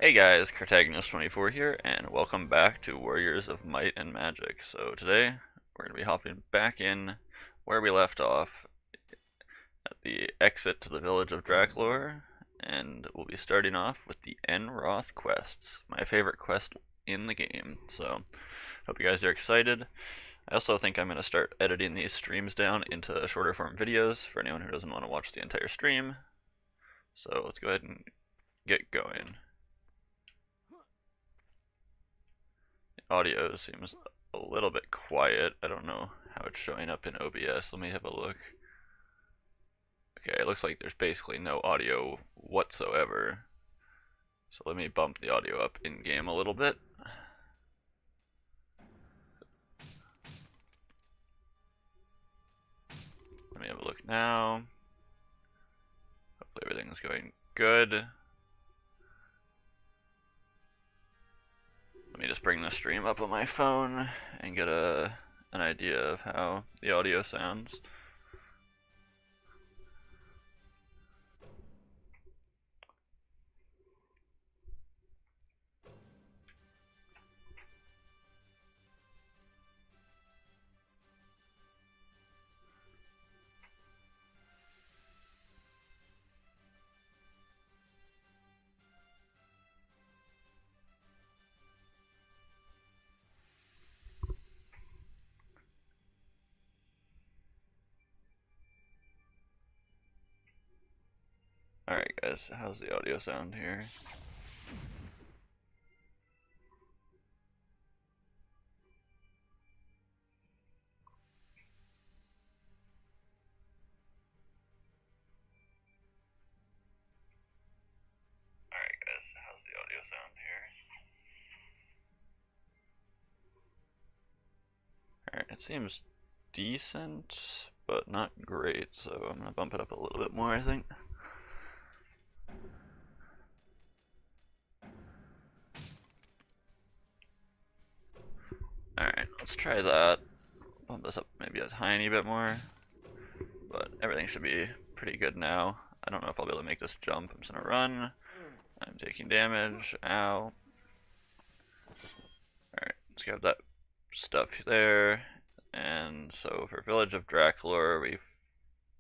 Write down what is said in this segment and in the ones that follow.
Hey guys, Cartaginous24 here, and welcome back to Warriors of Might and Magic. So today, we're going to be hopping back in where we left off at the exit to the village of Draklor, and we'll be starting off with the Enroth quests, my favorite quest in the game. So, hope you guys are excited. I also think I'm going to start editing these streams down into shorter form videos for anyone who doesn't want to watch the entire stream. So let's go ahead and get going. Audio seems a little bit quiet. I don't know how it's showing up in OBS. Let me have a look. Okay, it looks like there's basically no audio whatsoever. So let me bump the audio up in game a little bit. Let me have a look now. Hopefully everything's going good. Let me just bring the stream up on my phone and get an idea of how the audio sounds. Alright guys, how's the audio sound here? Alright guys, how's the audio sound here? Alright, it seems decent, but not great, so I'm gonna bump it up a little bit more, I think. Alright, let's try that. Bump this up maybe a tiny bit more, but everything should be pretty good now. I don't know if I'll be able to make this jump. I'm just gonna run. I'm taking damage. Ow. Alright, let's grab that stuff there. And so for Village of Draklor, we've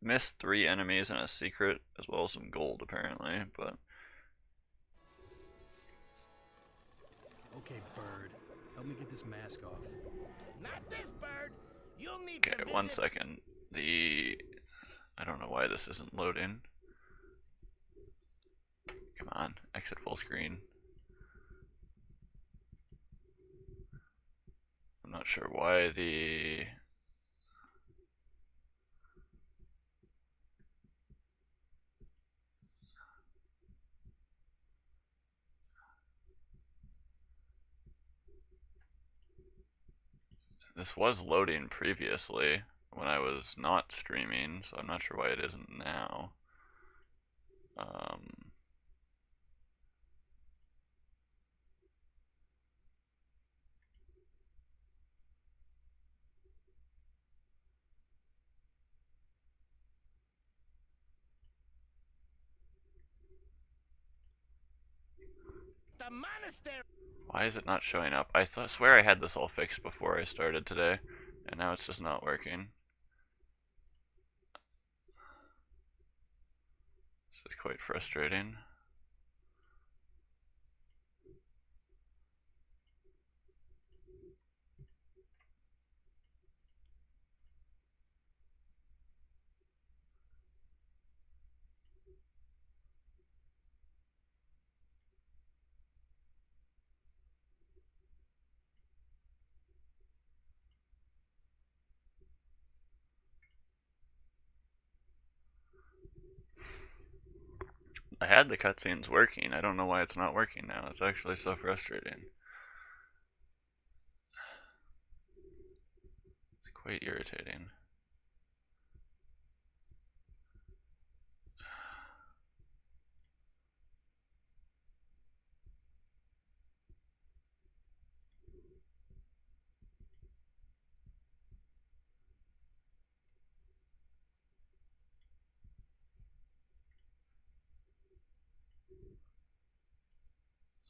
missed 3 enemies and a secret, as well as some gold apparently, but... Okay, bird. Help me get this mask off. Not this bird. You'll need Okay, 1 second. I don't know why this isn't loading. Come on, exit full screen. I'm not sure why this was loading previously when I was not streaming, so I'm not sure why it isn't now. the monastery. Why is it not showing up? I swear I had this all fixed before I started today, and now it's just not working. This is quite frustrating. I had the cutscenes working. I don't know why it's not working now. It's actually so frustrating. It's quite irritating.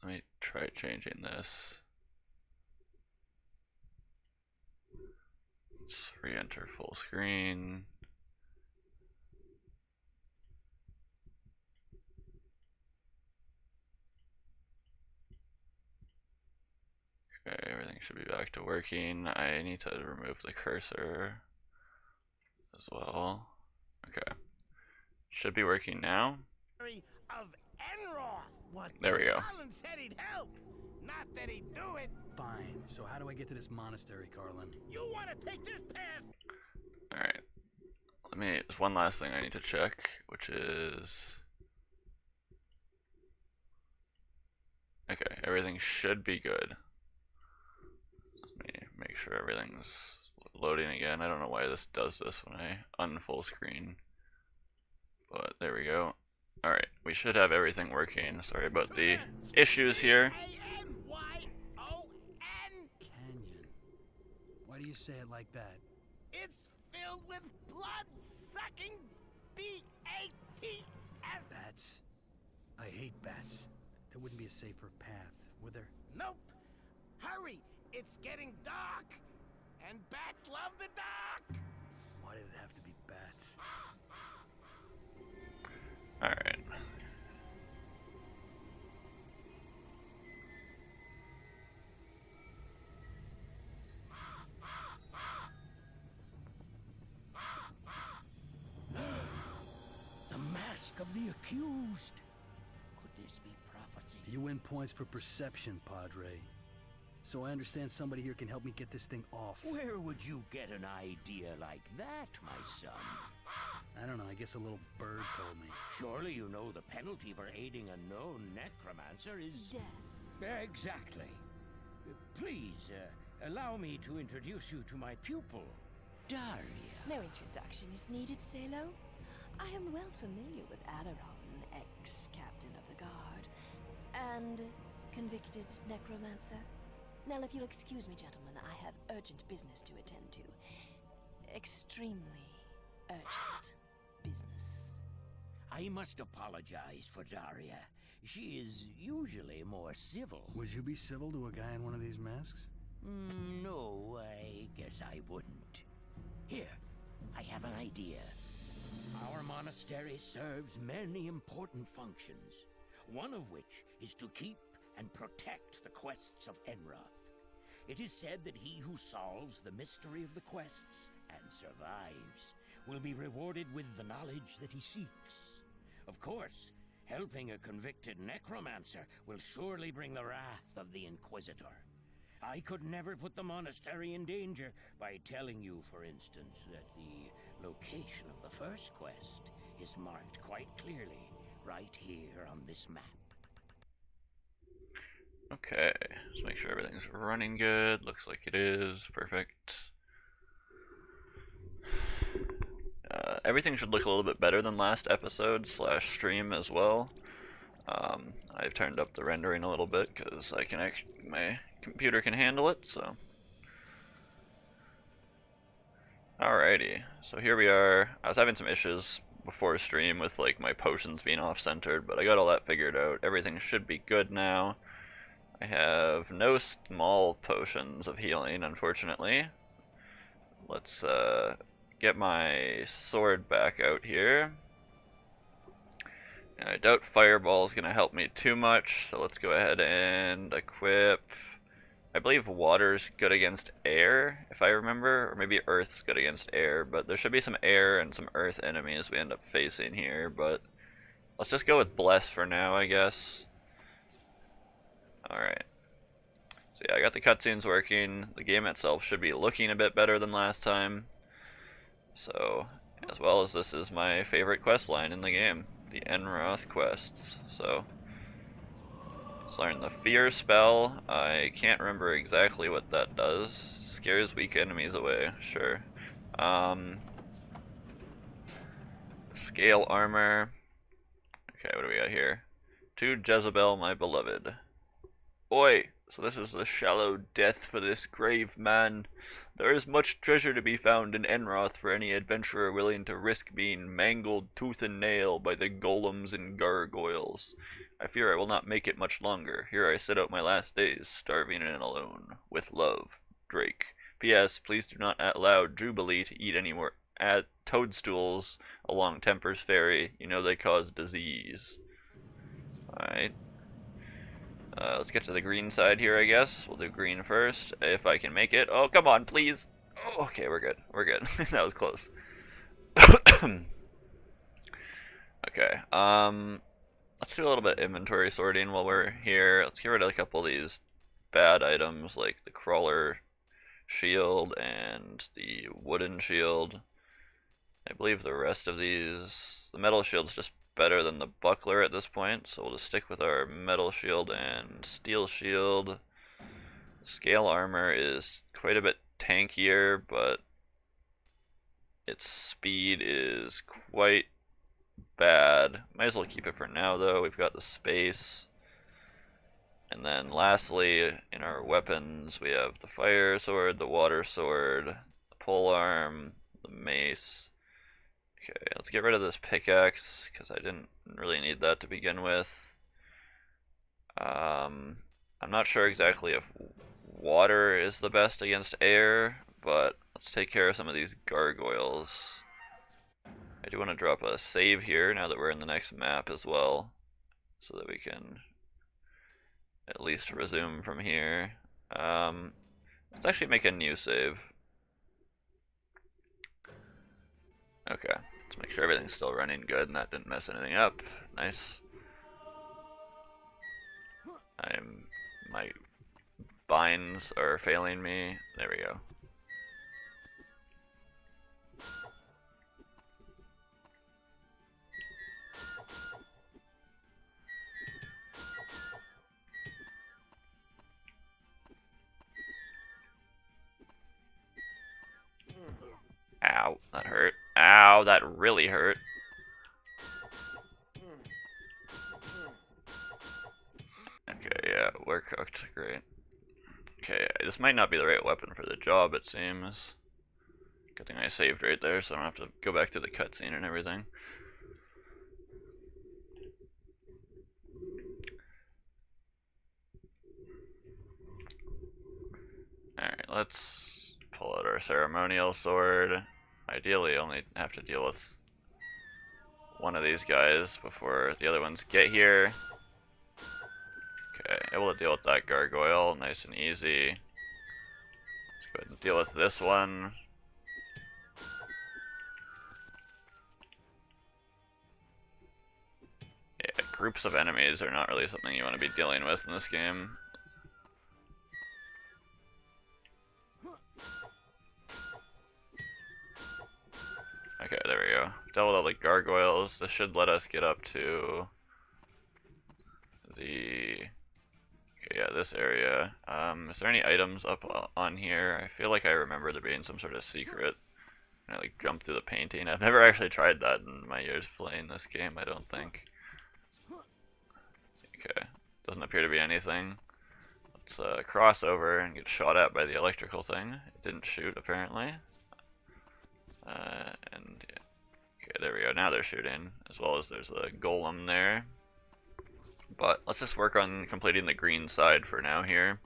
Let try changing this. Let's re-enter full screen. Okay, everything should be back to working. I need to remove the cursor as well. Okay. Should be working now. Of Enroth. What? There we go. Colin said he'd help. Not that he'd do it. Fine. So how do I get to this monastery, Carlin? You want to take this path? Alright. There's one last thing I need to check, which is... Okay, everything should be good. Let me make sure everything's loading again. I don't know why this does this when I unfull screen. But there we go. Alright, we should have everything working. Sorry about the issues here. Canyon. Canyon. Why do you say it like that? It's filled with blood-sucking B-A-T-S. Bats. I hate bats. There wouldn't be a safer path, would there? Nope. Hurry. It's getting dark. And bats love the dark. Why did it have to be bats? Alright. The mask of the accused. Could this be prophecy? You win points for perception, Padre. So I understand somebody here can help me get this thing off. Where would you get an idea like that, my son? I don't know, I guess a little bird told me. Surely you know the penalty for aiding a known necromancer is... Death. Exactly. Please, allow me to introduce you to my pupil, Daria. No introduction is needed, Salo. I am well familiar with Adaron, ex-captain of the guard, and convicted necromancer. Now, if you'll excuse me, gentlemen, I have urgent business to attend to. Extremely urgent business. I must apologize for Daria. She is usually more civil. Would you be civil to a guy in one of these masks? No, I guess I wouldn't. Here, I have an idea. Our monastery serves many important functions, one of which is to keep and protect the quests of Enroth. It is said that he who solves the mystery of the quests and survives will be rewarded with the knowledge that he seeks. Of course, helping a convicted necromancer will surely bring the wrath of the Inquisitor. I could never put the monastery in danger by telling you, for instance, that the location of the first quest is marked quite clearly right here on this map. Okay, let's make sure everything's running good. Looks like it is. Perfect. Everything should look a little bit better than last episode / stream as well. I've turned up the rendering a little bit because my computer can handle it. So, alrighty. So here we are. I was having some issues before stream with like my potions being off-centered, but I got all that figured out. Everything should be good now. I have no small potions of healing, unfortunately. Let's get my sword back out here. And I doubt Fireball is going to help me too much, so let's go ahead and equip. I believe water's good against air, if I remember, or maybe earth's good against air, but there should be some air and some earth enemies we end up facing here, but let's just go with Bless for now, I guess. Alright. So yeah, I got the cutscenes working. The game itself should be looking a bit better than last time. So, as well as this is my favorite quest line in the game, the Enroth quests. So, let's learn the Fear spell. I can't remember exactly what that does. Scares weak enemies away, sure. Scale armor. Okay, what do we got here? To Jezebel, my beloved. Oi! So this is the shallow death for this grave man. There is much treasure to be found in Enroth for any adventurer willing to risk being mangled tooth and nail by the golems and gargoyles. I fear I will not make it much longer. Here I sit out my last days, starving and alone. With love, Drake. P.S. Please do not allow Jubilee to eat any more toadstools along Temper's Ferry. You know they cause disease. Alright. Let's get to the green side here, I guess. We'll do green first, if I can make it. Oh, come on, please. Oh, okay, we're good. We're good. That was close. Okay, let's do a little bit of inventory sorting while we're here. Let's get rid of a couple of these bad items, like the crawler shield and the wooden shield. I believe the rest of these, the metal shield's just better than the buckler at this point, so we'll just stick with our metal shield and steel shield. Scale armor is quite a bit tankier, but its speed is quite bad. Might as well keep it for now though. We've got the space. And then lastly, in our weapons, we have the fire sword, the water sword, the polearm, the mace. Okay, let's get rid of this pickaxe, because I didn't really need that to begin with. I'm not sure exactly if water is the best against air, but let's take care of some of these gargoyles. I do want to drop a save here, now that we're in the next map as well, so that we can at least resume from here. Let's actually make a new save. Okay. Let's make sure everything's still running good and that didn't mess anything up. Nice. My binds are failing me. There we go. Ow, that hurt. Ow, that really hurt. Okay, yeah, we're cooked. Great. Okay, this might not be the right weapon for the job, it seems. Good thing I saved right there, so I don't have to go back to the cutscene and everything. Alright, let's pull out our ceremonial sword. Ideally, only have to deal with one of these guys before the other ones get here. Okay, able to deal with that gargoyle, nice and easy. Let's go ahead and deal with this one. Yeah, groups of enemies are not really something you want to be dealing with in this game. Okay, there we go. Dealt with all the gargoyles. This should let us get up to the... Okay, yeah, this area. Is there any items up on here? I feel like I remember there being some sort of secret. I like jump through the painting. I've never actually tried that in my years playing this game, I don't think. Okay, doesn't appear to be anything. Let's cross over and get shot at by the electrical thing. It didn't shoot, apparently. And yeah. Okay, there we go. Now they're shooting, as well as there's a golem there. But let's just work on completing the green side for now here.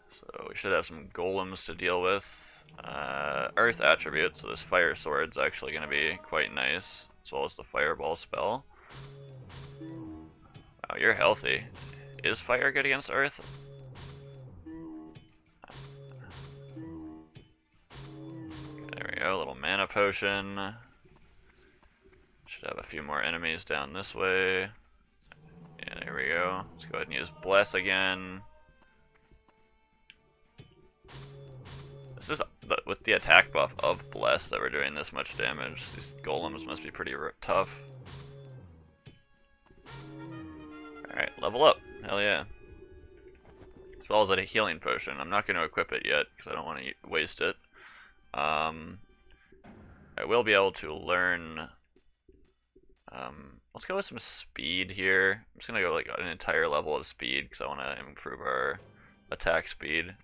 So we should have some golems to deal with. Earth attributes, so this fire sword's actually going to be quite nice, as well as the fireball spell. Wow, you're healthy. Is fire good against earth? There we go, a little mana potion. Should have a few more enemies down this way. Yeah, there we go. Let's go ahead and use Bless again. This is with the attack buff of Bless that we're doing this much damage. These golems must be pretty tough. Alright, level up. Hell yeah. As well as a healing potion. I'm not going to equip it yet because I don't want to waste it. I will be able to learn Let's go with some speed here. I'm just gonna go like an entire level of speed because I want to improve our attack speed.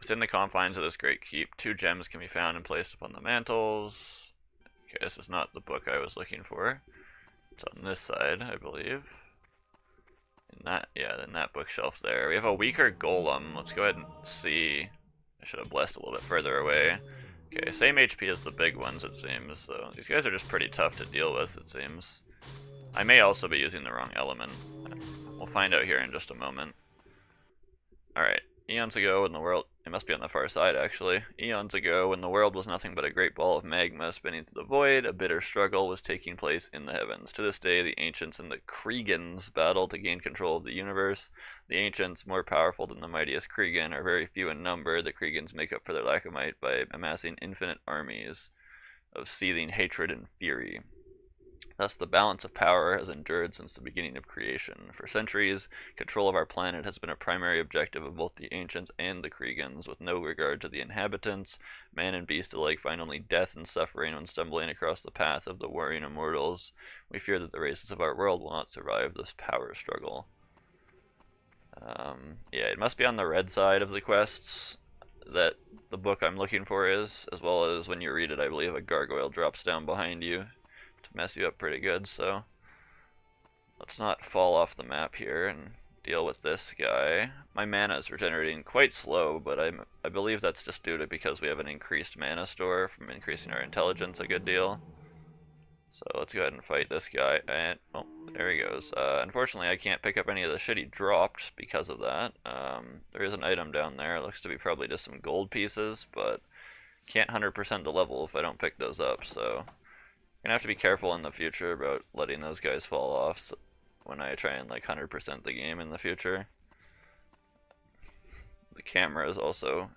Within the confines of this great keep, 2 gems can be found and placed upon the mantles. Okay, this is not the book I was looking for. It's on this side, I believe. In that, yeah, in that bookshelf there. We have a weaker golem. Let's go ahead and see. I should have blessed a little bit further away. Okay, same HP as the big ones, it seems. So these guys are just pretty tough to deal with, it seems. I may also be using the wrong element. We'll find out here in just a moment. Alright, eons ago when the world... It must be on the far side, actually. Eons ago, when the world was nothing but a great ball of magma spinning through the void, a bitter struggle was taking place in the heavens. To this day, the ancients and the Kriegans battle to gain control of the universe. The ancients, more powerful than the mightiest Kriegan, are very few in number. The Kriegans make up for their lack of might by amassing infinite armies of seething hatred and fury. Thus, the balance of power has endured since the beginning of creation. For centuries, control of our planet has been a primary objective of both the ancients and the Kriegans, with no regard to the inhabitants. Man and beast alike find only death and suffering when stumbling across the path of the warring immortals. We fear that the races of our world will not survive this power struggle. Yeah, it must be on the red side of the quests that the book I'm looking for is, as well as when you read it, I believe a gargoyle drops down behind you mess you up pretty good, so let's not fall off the map here and deal with this guy. My mana is regenerating quite slow, but I believe that's just due to because we have an increased mana store from increasing our intelligence a good deal. So let's go ahead and fight this guy, and oh, there he goes. Unfortunately, I can't pick up any of the shit he dropped because of that. There is an item down there. It looks to be probably just some gold pieces, but can't 100% the level if I don't pick those up, so gonna have to be careful in the future about letting those guys fall off when I try and like 100% the game in the future. The camera is also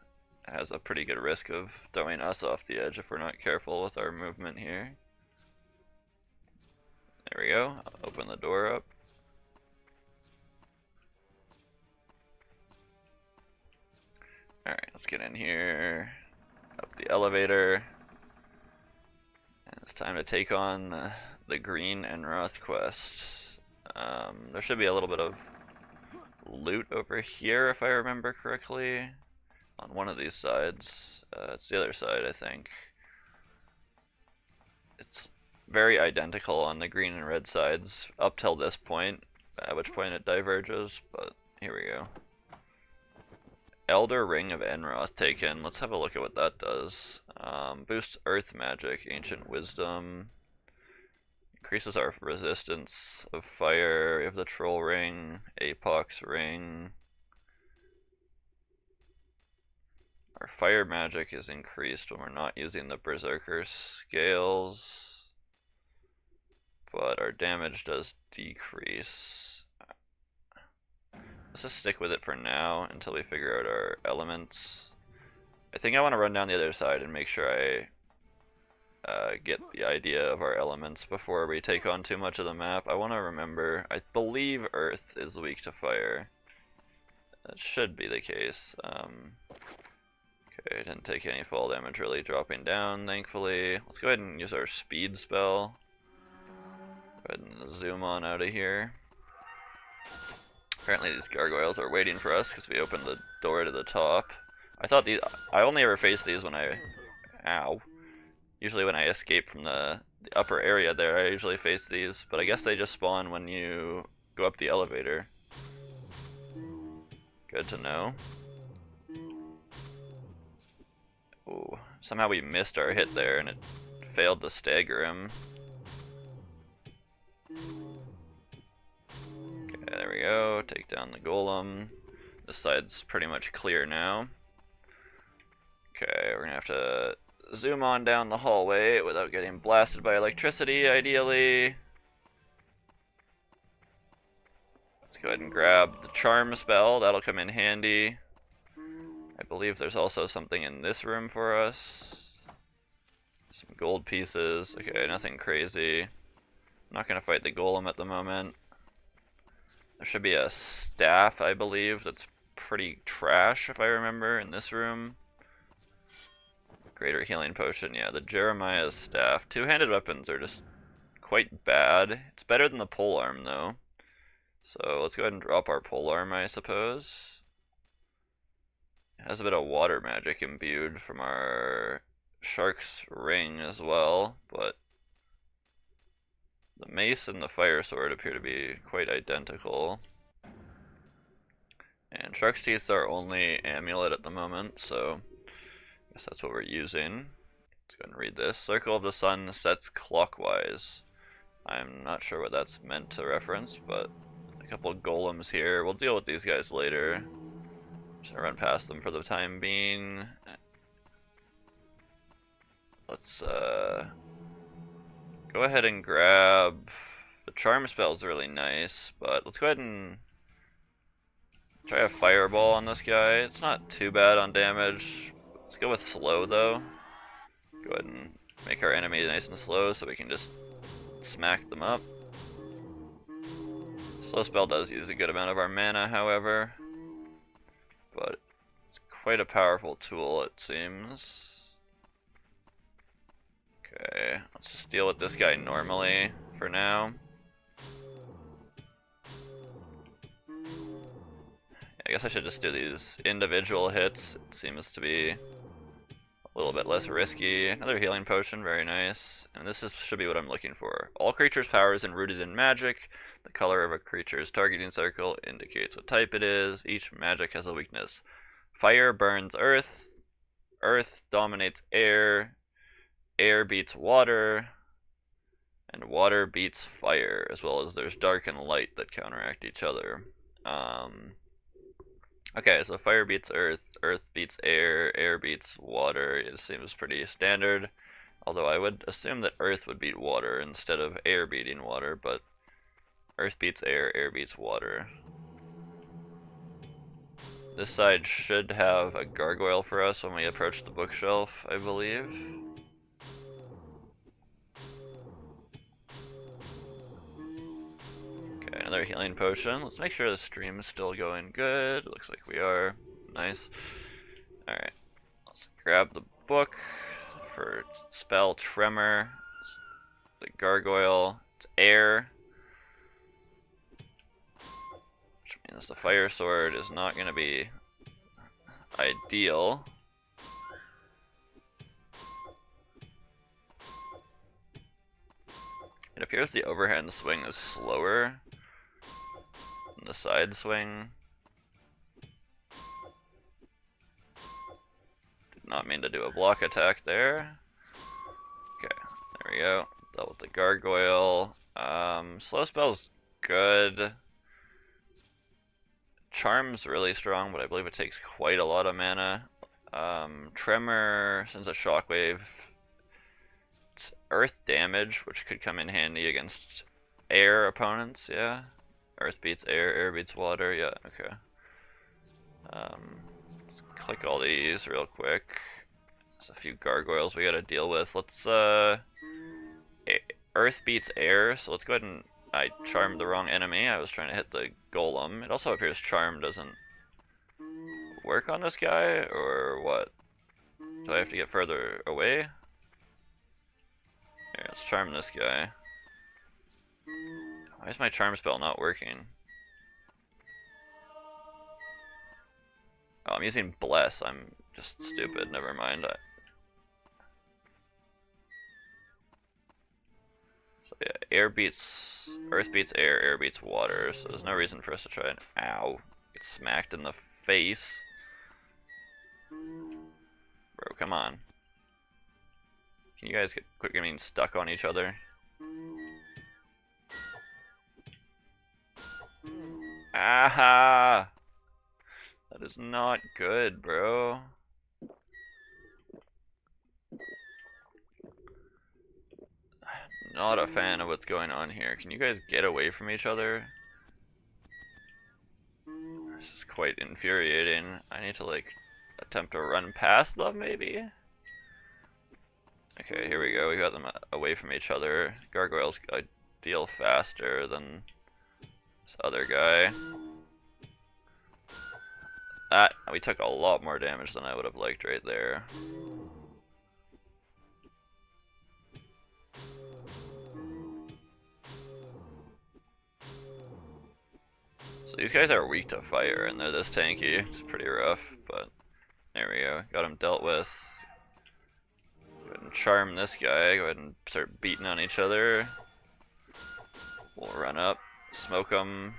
has a pretty good risk of throwing us off the edge if we're not careful with our movement here. There we go. I'll open the door up. Alright, let's get in here. Up the elevator. It's time to take on the Green and Roth quest. There should be a little bit of loot over here, if I remember correctly, on one of these sides. It's the other side, I think. It's very identical on the green and red sides up till this point, at which point it diverges, but here we go. Elder Ring of Enroth taken. Let's have a look at what that does. Boosts Earth Magic, Ancient Wisdom. Increases our resistance of fire. We have the Troll Ring, Apox Ring. Our fire magic is increased when we're not using the Berserker scales. But our damage does decrease. Let's just stick with it for now until we figure out our elements. I think I want to run down the other side and make sure I get the idea of our elements before we take on too much of the map. I want to remember, I believe Earth is weak to fire. That should be the case. Okay, I didn't take any fall damage really dropping down, thankfully. Let's go ahead and use our speed spell. Go ahead and zoom on out of here. Apparently these gargoyles are waiting for us because we opened the door to the top. I thought these... I only ever face these when I... Ow. Usually when I escape from the upper area there, I usually face these. But I guess they just spawn when you go up the elevator. Good to know. Ooh. Somehow we missed our hit there and it failed to stagger him. There we go, take down the golem. This side's pretty much clear now. Okay, we're gonna have to zoom on down the hallway without getting blasted by electricity, ideally. Let's go ahead and grab the charm spell, that'll come in handy. I believe there's also something in this room for us. Some gold pieces, okay, nothing crazy. I'm not gonna fight the golem at the moment. There should be a staff, I believe, that's pretty trash, if I remember, in this room. Greater healing potion. Yeah, the Jeremiah's staff. Two-handed weapons are just quite bad. It's better than the polearm though. So let's go ahead and drop our polearm, I suppose. It has a bit of water magic imbued from our shark's ring as well, but the mace and the fire sword appear to be quite identical. And shark's teeth are only amulet at the moment, so I guess that's what we're using. Let's go ahead and read this. Circle of the sun sets clockwise. I'm not sure what that's meant to reference, but a couple of golems here. We'll deal with these guys later. Just gonna run past them for the time being. Let's go ahead and grab the charm spell is really nice, but let's go ahead and try a fireball on this guy. It's not too bad on damage. Let's go with slow though. Go ahead and make our enemy nice and slow so we can just smack them up. Slow spell does use a good amount of our mana, however, but it's quite a powerful tool, it seems. Okay, let's just deal with this guy normally for now. I guess I should just do these individual hits. It seems to be a little bit less risky. Another healing potion, very nice. And this should be what I'm looking for. All creatures' powers rooted in magic. The color of a creature's targeting circle indicates what type it is. Each magic has a weakness. Fire burns earth. Earth dominates air. Air beats water. And water beats fire, as well as there's dark and light that counteract each other. Okay, so fire beats earth, earth beats air, air beats water. It seems pretty standard. Although I would assume that earth would beat water instead of air beating water, but earth beats air, air beats water. This side should have a gargoyle for us when we approach the bookshelf, I believe. Okay, another healing potion. Let's make sure the stream is still going good. Looks like we are. Nice. Alright, let's grab the book for spell Tremor. The gargoyle, it's air. Which means the fire sword is not going to be ideal. It appears the overhand swing is slower than the side swing. Did not mean to do a block attack there. Okay, there we go. Dealt with the gargoyle. Slow spell's good. Charm's really strong, but I believe it takes quite a lot of mana. Tremor sends a shockwave. It's earth damage, which could come in handy against air opponents, yeah. Earth beats air, air beats water, yeah, okay. Let's click all these real quick. There's a few gargoyles we gotta deal with. Let's, earth beats air, so let's go ahead and, I charmed the wrong enemy. I was trying to hit the golem. It also appears charm doesn't work on this guy, or what? Do I have to get further away? Here, let's charm this guy. Why is my charm spell not working? Oh, I'm using bless. I'm just stupid. Never mind. So yeah, earth beats air, air beats water. So there's no reason for us to try and get smacked in the face. Bro, come on. Can you guys quit getting stuck on each other? Aha! That is not good, bro. Not a fan of what's going on here. Can you guys get away from each other? This is quite infuriating. I need to, like, attempt to run past them, maybe? Okay, here we go. We got them away from each other. Gargoyles deal faster than this other guy. We took a lot more damage than I would have liked right there. So these guys are weak to fire, and they're this tanky. It's pretty rough, but there we go. Got him dealt with. Go ahead and charm this guy. Go ahead and start beating on each other. We'll run up, smoke them.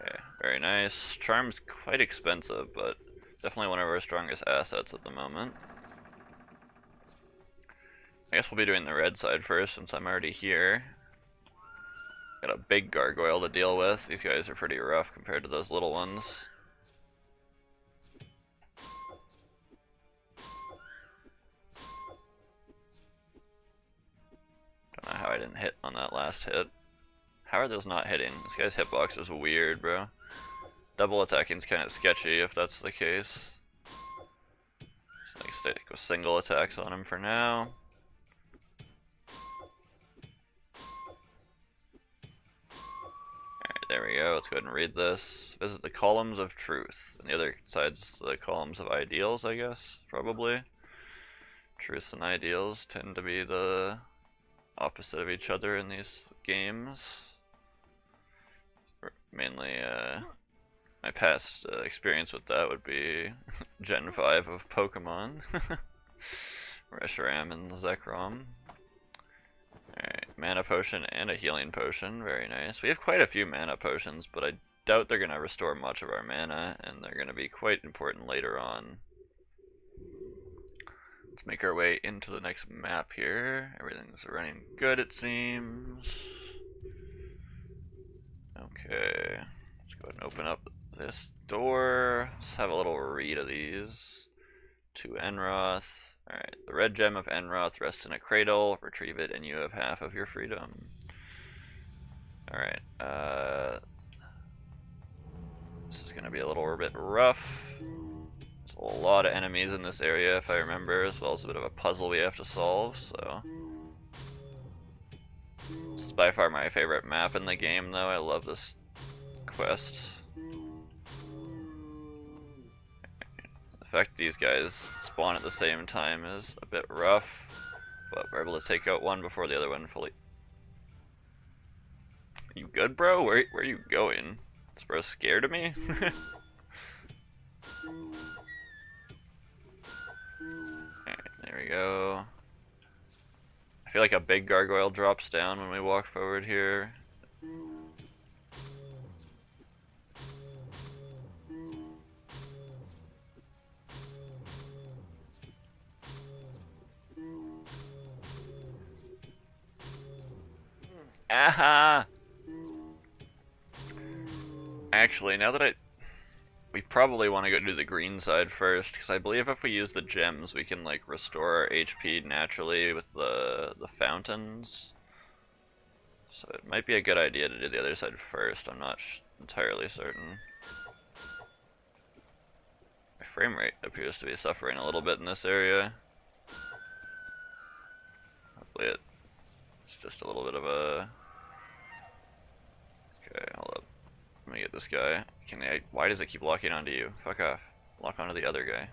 Okay, very nice. Charm's quite expensive, but definitely one of our strongest assets at the moment. I guess we'll be doing the red side first since I'm already here. Got a big gargoyle to deal with. These guys are pretty rough compared to those little ones. Don't know how I didn't hit on that last hit. How are those not hitting? This guy's hitbox is weird, bro. Double attacking's kind of sketchy if that's the case. Just like stick with single attacks on him for now. Alright, there we go. Let's go ahead and read this. Visit the columns of truth. And the other side's the columns of ideals, I guess, probably. Truths and ideals tend to be the opposite of each other in these games. Mainly, my past experience with that would be Gen 5 of Pokemon. Reshiram and Zekrom. Alright, mana potion and a healing potion, very nice. We have quite a few mana potions, but I doubt they're going to restore much of our mana, and they're going to be quite important later on. Let's make our way into the next map here. Everything's running good, it seems. Okay, let's go ahead and open up this door. Let's have a little read of these. To Enroth. Alright, the red gem of Enroth rests in a cradle. Retrieve it and you have half of your freedom. Alright, this is going to be a little bit rough. There's a lot of enemies in this area if I remember, as well as a bit of a puzzle we have to solve, so... This is by far my favorite map in the game, though. I love this quest. The fact these guys spawn at the same time is a bit rough, but we're able to take out one before the other one fully. You good, bro? Where are you going? Is bro scared of me? Alright, there we go. I feel like a big gargoyle drops down when we walk forward here. Aha! Actually, now that we probably want to go do the green side first, because I believe if we use the gems, we can like restore our HP naturally with the fountains. So it might be a good idea to do the other side first. I'm not entirely certain. My frame rate appears to be suffering a little bit in this area. Hopefully it's just a little bit of a... Okay, hold up. Let me get this guy. Why does it keep locking onto you? Fuck off. Lock onto the other guy.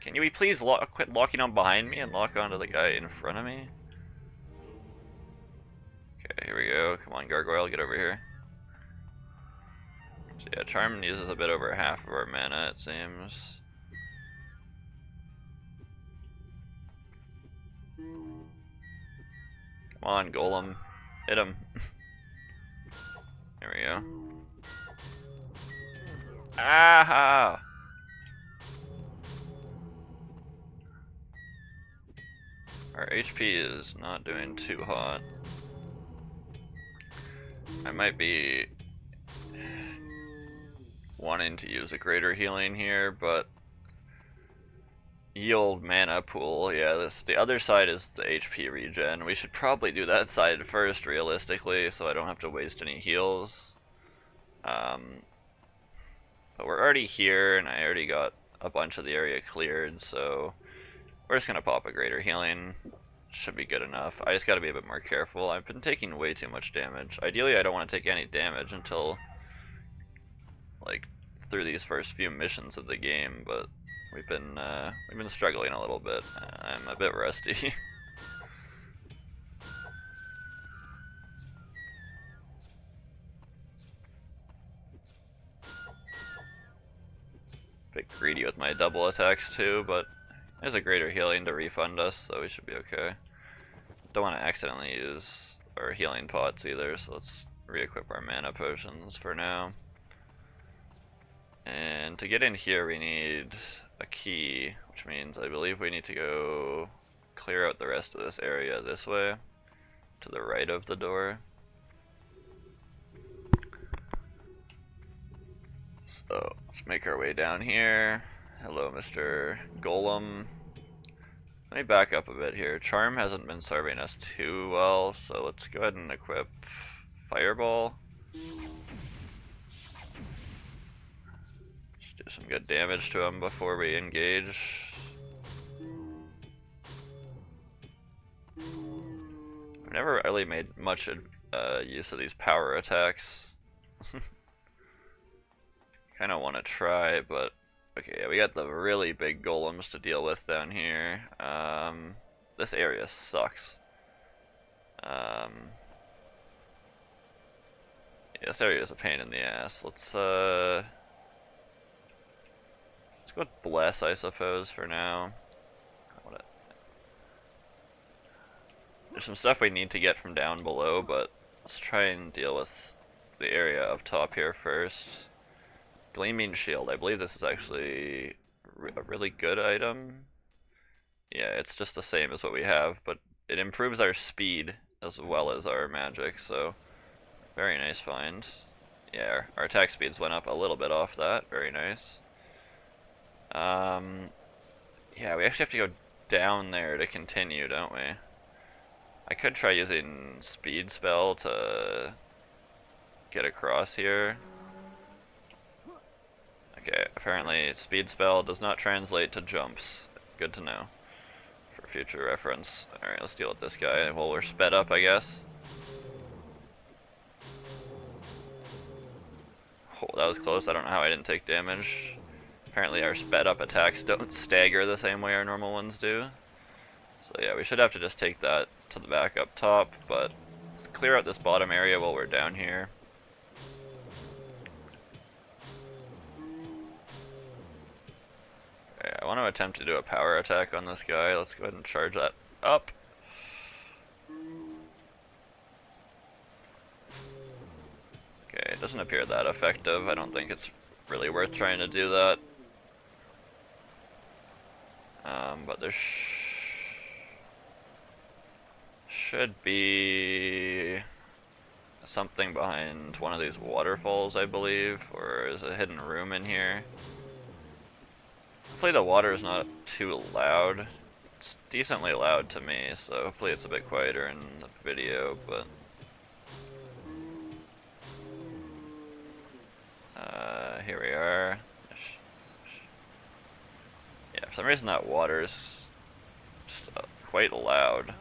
Can you please quit locking on behind me and lock onto the guy in front of me? Okay, here we go. Come on, Gargoyle, get over here. So yeah, Charm uses a bit over half of our mana, it seems. Come on, Golem. Hit him. There we go. Aha! Our HP is not doing too hot. I might be wanting to use a greater healing here, but yield mana pool, yeah, the other side is the HP regen. We should probably do that side first, realistically, so I don't have to waste any heals. But we're already here, and I already got a bunch of the area cleared, so we're just gonna pop a greater healing. Should be good enough. I just gotta be a bit more careful. I've been taking way too much damage. Ideally, I don't want to take any damage until, like, through these first few missions of the game, but we've been struggling a little bit. I'm a bit rusty. greedy with my double attacks too, but there's a greater healing to refund us, so we should be okay. Don't want to accidentally use our healing pots either, so let's re-equip our mana potions for now. And to get in here we need a key, which means I believe we need to go clear out the rest of this area this way, to the right of the door. So let's make our way down here. Hello, Mr. Golem. Let me back up a bit here. Charm hasn't been serving us too well, so let's go ahead and equip Fireball. Just do some good damage to him before we engage. I've never really made much use of these power attacks. Kind of want to try, but okay, yeah, we got the really big golems to deal with down here. This area sucks. Yeah, this area is a pain in the ass. Let's go with Bless, I suppose, for now. There's some stuff we need to get from down below, but let's try and deal with the area up top here first. Gleaming Shield, I believe this is actually a really good item. Yeah, it's just the same as what we have, but it improves our speed as well as our magic, so very nice find. Yeah, our attack speeds went up a little bit off that, very nice. Yeah, we actually have to go down there to continue, don't we? I could try using Speed Spell to get across here. Okay, apparently Speed Spell does not translate to jumps. Good to know for future reference. Alright, let's deal with this guy while we're sped up, I guess. Oh, that was close. I don't know how I didn't take damage. Apparently our sped up attacks don't stagger the same way our normal ones do. So yeah, we should have to just take that to the back up top, but let's clear out this bottom area while we're down here. Okay, I want to attempt to do a power attack on this guy. Let's go ahead and charge that up. Okay, it doesn't appear that effective. I don't think it's really worth trying to do that. But there should be something behind one of these waterfalls, I believe, or is a hidden room in here. Hopefully the water is not too loud. It's decently loud to me, so hopefully it's a bit quieter in the video, but here we are. Yeah, for some reason that water is just quite loud.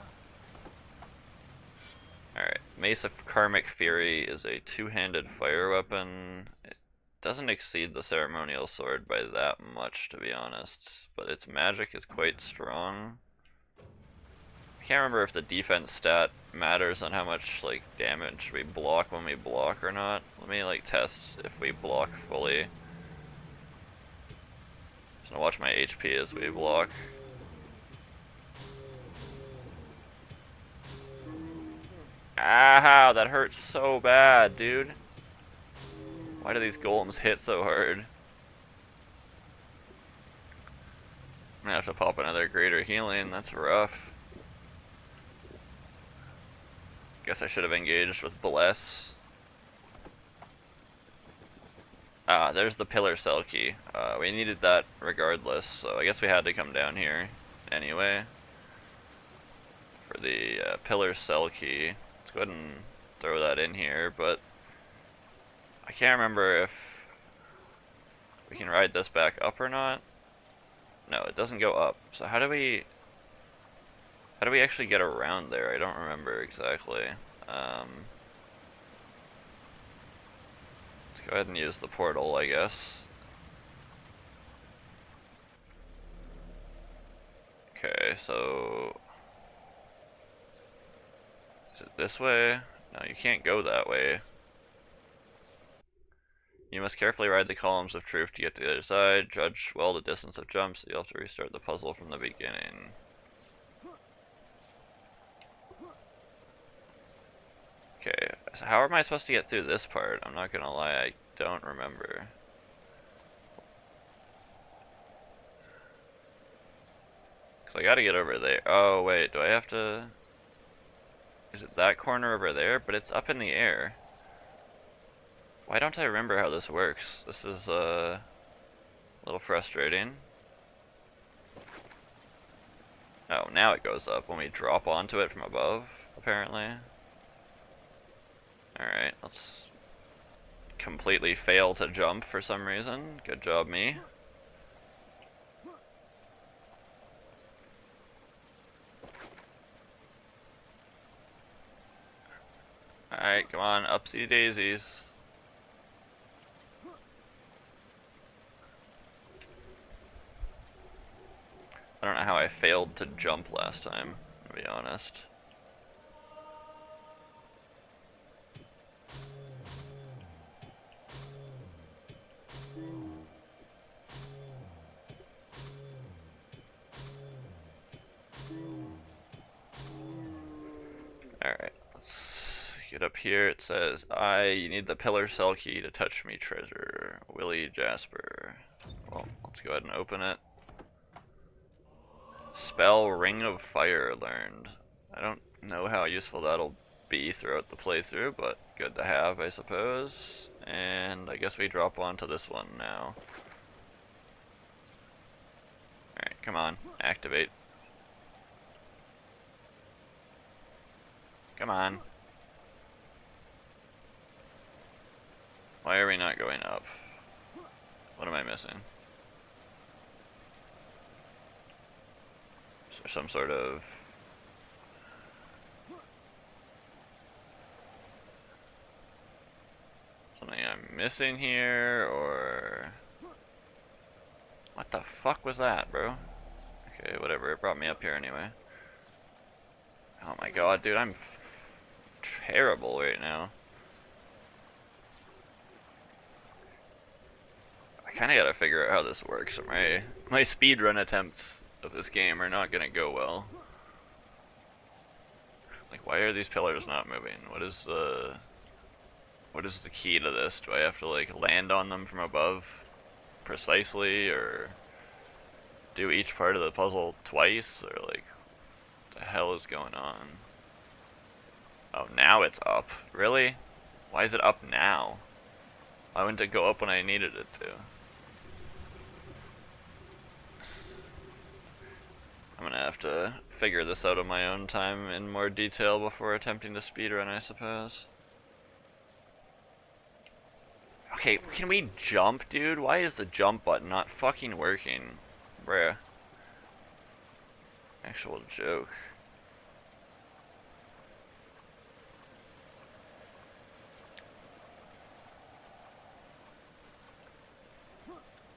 Alright, Mace of Karmic Fury is a two-handed fire weapon. It doesn't exceed the Ceremonial Sword by that much, to be honest, but its magic is quite strong. I can't remember if the defense stat matters on how much like damage we block when we block or not. Let me like test if we block fully. Just gonna watch my HP as we block. Ow, that hurts so bad, dude. Why do these golems hit so hard? I'm gonna have to pop another greater healing, that's rough. Guess I should have engaged with Bless. Ah, there's the Pillar Cell Key. We needed that regardless, so I guess we had to come down here anyway. For the Pillar Cell Key. Let's go ahead and throw that in here, but I can't remember if we can ride this back up or not. No, it doesn't go up. So how do we actually get around there? I don't remember exactly. Let's go ahead and use the portal, I guess. Okay, so is it this way? No, you can't go that way. You must carefully ride the columns of truth to get to the other side. Judge well the distance of jumps. You'll have to restart the puzzle from the beginning. Okay, so how am I supposed to get through this part? I'm not gonna lie, I don't remember. Cause I gotta get over there. Oh wait, do I have to... Is it that corner over there? But it's up in the air. Why don't I remember how this works? This is a little frustrating. Oh, now it goes up when we drop onto it from above, apparently. Alright, let's completely fail to jump for some reason. Good job, me. Alright, come on, upsy daisies. I don't know how I failed to jump last time, to be honest. Alright, let's get up here. It says, you need the pillar cell key to touch me treasure. Willie Jasper. Well, let's go ahead and open it. Spell Ring of Fire learned. I don't know how useful that'll be throughout the playthrough, but good to have, I suppose. And I guess we drop onto this one now. Alright, come on, activate. Come on. Why are we not going up? What am I missing? Is there some sort of... something I'm missing here, or... What the fuck was that, bro? Okay, whatever, it brought me up here anyway. Oh my god, dude, I'm terrible right now. I kinda gotta figure out how this works. My speedrun attempts of this game are not gonna go well. Like, why are these pillars not moving? What is the key to this? Do I have to like land on them from above precisely, or do each part of the puzzle twice, or like what the hell is going on? Oh, now it's up. Really? Why is it up now? Why wouldn't it go up when I needed it to? I'm gonna have to figure this out on my own time in more detail before attempting to speedrun, I suppose. Okay, can we jump, dude? Why is the jump button not fucking working? Bruh. Actual joke.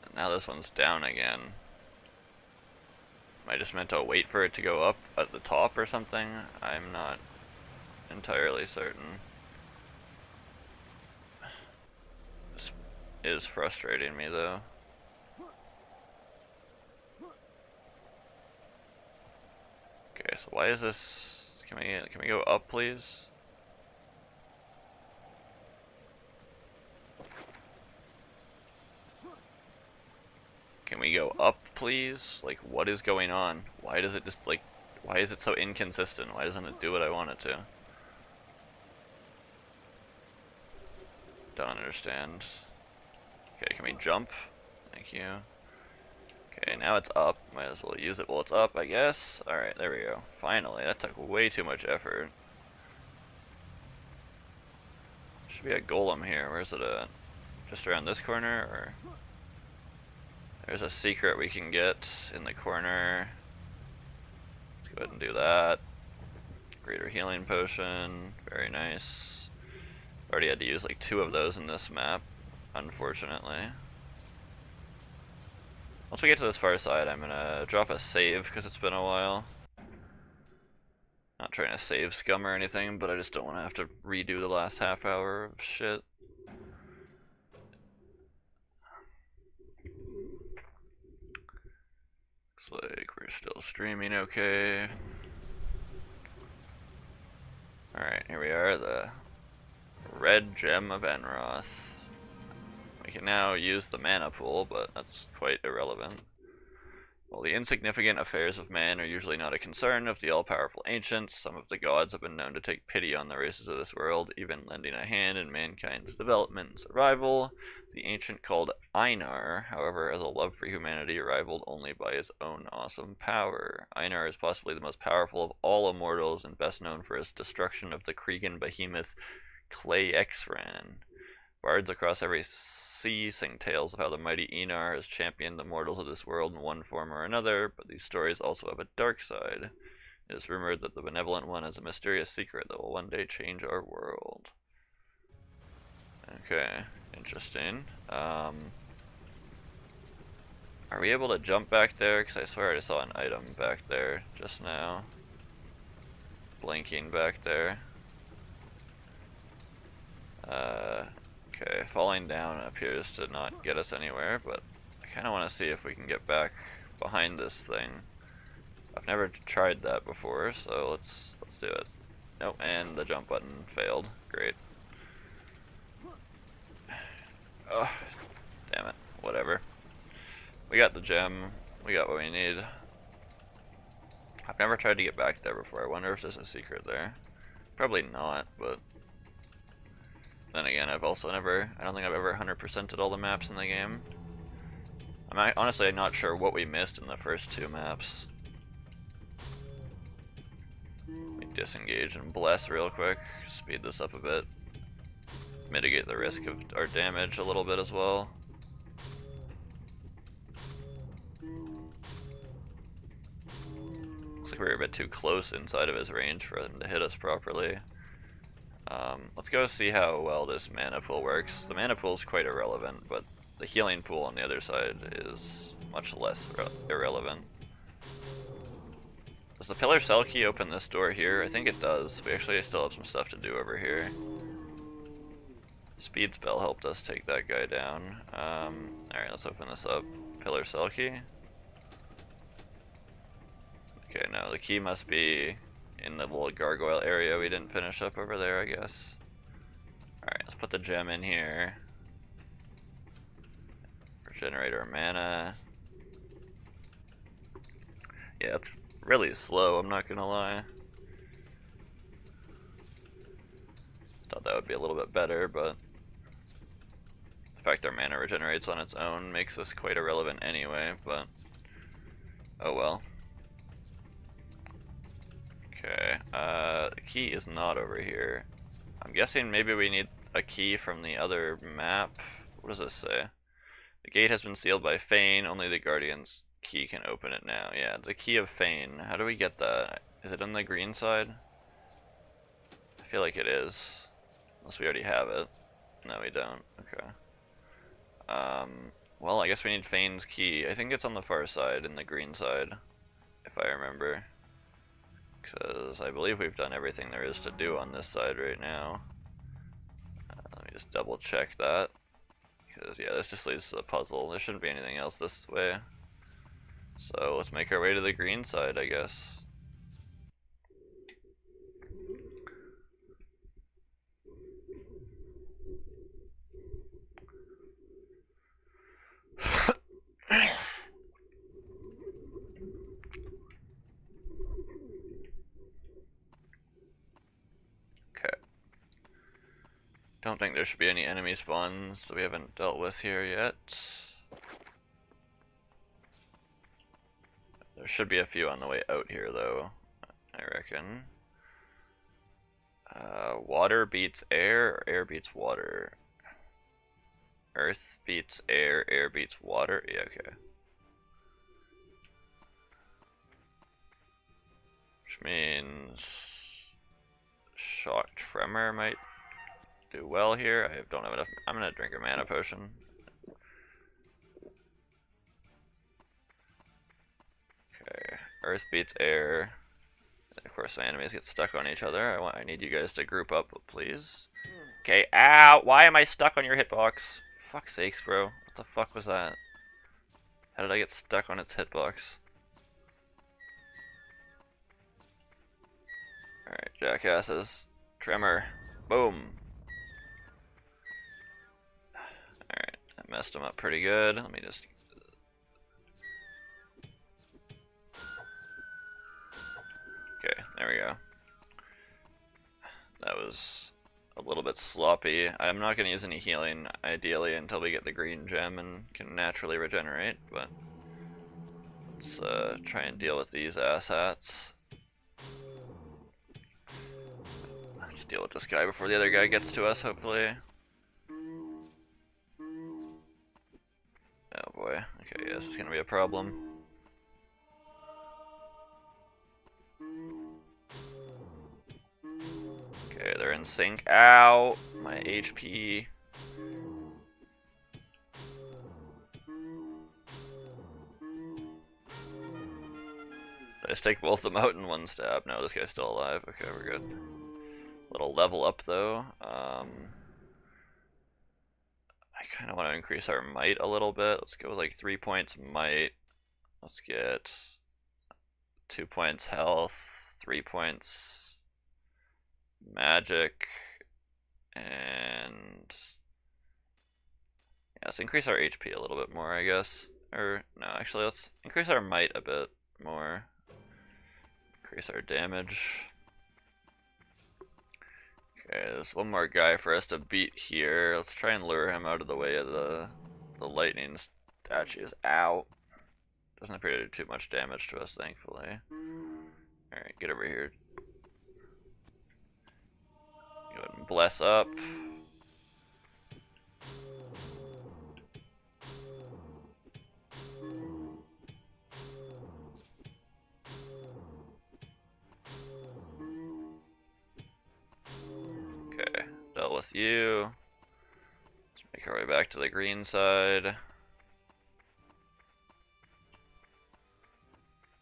And now this one's down again. Am I just meant to wait for it to go up at the top or something? I'm not entirely certain. This is frustrating me though. Okay, so why is this... Can we go up, please? Can we go up, please? Like, what is going on? Why does it just, like... Why is it so inconsistent? Why doesn't it do what I want it to? Don't understand. Okay, can we jump? Thank you. Okay, now it's up. Might as well use it while it's up, I guess. Alright, there we go. Finally, that took way too much effort. Should be a golem here. Where's it at? Just around this corner, or... There's a secret we can get in the corner. Let's go ahead and do that. Greater healing potion. Very nice. Already had to use like 2 of those in this map, unfortunately. Once we get to this far side, I'm gonna drop a save because it's been a while. Not trying to save scum or anything, but I just don't want to have to redo the last half hour of shit. Looks like we're still streaming okay. Alright, here we are, the Red Gem of Enroth. We can now use the mana pool, but that's quite irrelevant. While the insignificant affairs of man are usually not a concern of the all-powerful ancients, some of the gods have been known to take pity on the races of this world, even lending a hand in mankind's development and survival. The ancient called Einar, however, has a love for humanity rivaled only by his own awesome power. Einar is possibly the most powerful of all immortals and best known for his destruction of the Cregan behemoth Clay Exran. Bards across every sea sing tales of how the mighty Einar has championed the mortals of this world in one form or another, but these stories also have a dark side. It is rumored that the Benevolent One has a mysterious secret that will one day change our world. Okay, interesting. Are we able to jump back there? Because I swear I just saw an item back there just now. Blinking back there. Okay, falling down appears to not get us anywhere, but I kind of want to see if we can get back behind this thing. I've never tried that before, so let's do it. Nope, and the jump button failed. Great. Oh, damn it. Whatever. We got the gem. We got what we need. I've never tried to get back there before. I wonder if there's a secret there. Probably not, but then again, I've also never, I don't think I've ever 100%ed all the maps in the game. I'm honestly not sure what we missed in the first two maps. Let me disengage and bless real quick, speed this up a bit. Mitigate the risk of our damage a little bit as well. Looks like we were a bit too close inside of his range for him to hit us properly. Let's go see how well this mana pool works. The mana pool is quite irrelevant, but the healing pool on the other side is much less irrelevant. Does the Pillar Cell Key open this door here? I think it does. We actually still have some stuff to do over here. Speed spell helped us take that guy down. Alright, let's open this up. Pillar Cell Key. Okay, no, the key must be in the little gargoyle area we didn't finish up over there, I guess. Alright, let's put the gem in here. Regenerate our mana. Yeah, it's really slow, I'm not gonna lie. Thought that would be a little bit better, but the fact our mana regenerates on its own makes this quite irrelevant anyway, but oh well. Okay, the key is not over here. I'm guessing maybe we need a key from the other map. What does this say? The gate has been sealed by Fane, only the Guardian's key can open it now. Yeah, the key of Fane. How do we get that? Is it on the green side? I feel like it is. Unless we already have it. No, we don't. Okay. Well, I guess we need Fane's key. I think it's on the far side, in the green side, if I remember. Because I believe we've done everything there is to do on this side right now. Let me just double check that. Because yeah, this just leads to the puzzle. There shouldn't be anything else this way. So let's make our way to the green side, I guess. Don't think there should be any enemy spawns that we haven't dealt with here yet. There should be a few on the way out here though, I reckon. Water beats air, or air beats water? Earth beats air, air beats water? Yeah, okay. Which means shock tremor might do well here. I don't have enough. I'm gonna drink a mana potion. Okay, earth beats air. And of course, my enemies get stuck on each other. I need you guys to group up, please. Okay, ow! Why am I stuck on your hitbox? Fuck's sakes, bro. What the fuck was that? How did I get stuck on its hitbox? Alright, jackasses. Tremor. Boom. Alright, I messed him up pretty good. Let me just... Okay, there we go. That was a little bit sloppy. I'm not going to use any healing, ideally, until we get the green gem and can naturally regenerate, but let's try and deal with these asshats. Let's deal with this guy before the other guy gets to us, hopefully. Oh boy. Okay, yeah, this is going to be a problem. Okay, they're in sync. Ow! My HP. Did I just take both of them out in one stab? No, this guy's still alive. Okay, we're good. Little level up though. I kind of want to increase our might a little bit. Let's go with like 3 points might. Let's get 2 points health, 3 points magic, and yeah, let's increase our HP a little bit more, I guess. Or no, actually, let's increase our might a bit more. Increase our damage. Okay, there's one more guy for us to beat here. Let's try and lure him out of the way of the lightning statues. Ow! Doesn't appear to do too much damage to us, thankfully. Alright, get over here. Go ahead and bless up. Okay, dealt with you. Let's make our way back to the green side.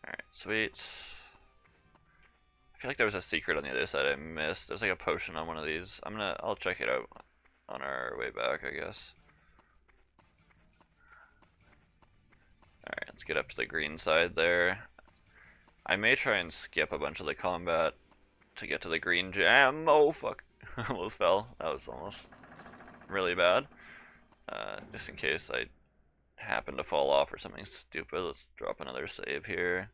Alright, sweet. I feel like there was a secret on the other side I missed. There's like a potion on one of these. I'll check it out on our way back, I guess. Alright, let's get up to the green side there. I may try and skip a bunch of the combat to get to the green gem. Oh fuck. Almost fell. That was almost really bad. Just in case I happen to fall off or something stupid, let's drop another save here.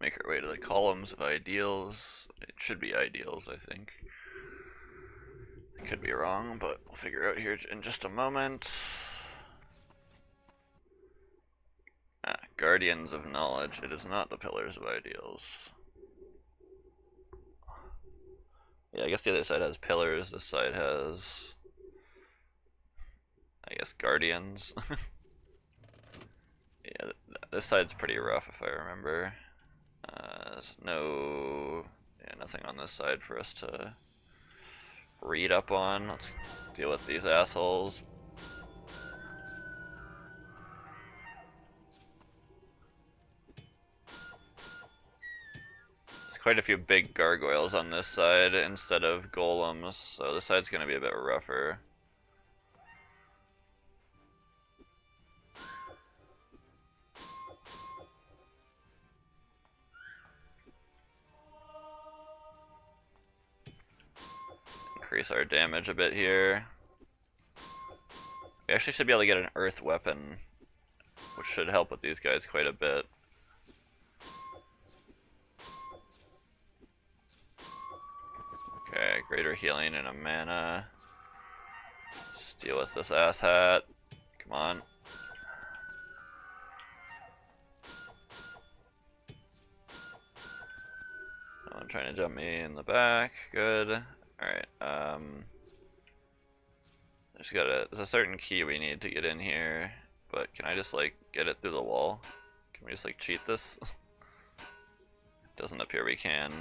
Make our way to the columns of ideals. It should be ideals, I think. I could be wrong, but we'll figure out here in just a moment. Guardians of Knowledge. It is not the Pillars of Ideals. Yeah, I guess the other side has pillars, this side has, I guess, guardians. Yeah, this side's pretty rough if I remember. There's nothing on this side for us to read up on. Let's deal with these assholes. There's quite a few big gargoyles on this side instead of golems, so this side's going to be a bit rougher. Increase our damage a bit here. We actually should be able to get an earth weapon, which should help with these guys quite a bit. Okay, greater healing and a mana. Let's deal with this asshat. Come on. No one trying to jump me in the back. Good. Alright, there's a certain key we need to get in here, but can I just like get it through the wall? Can we just like cheat this? Doesn't appear we can.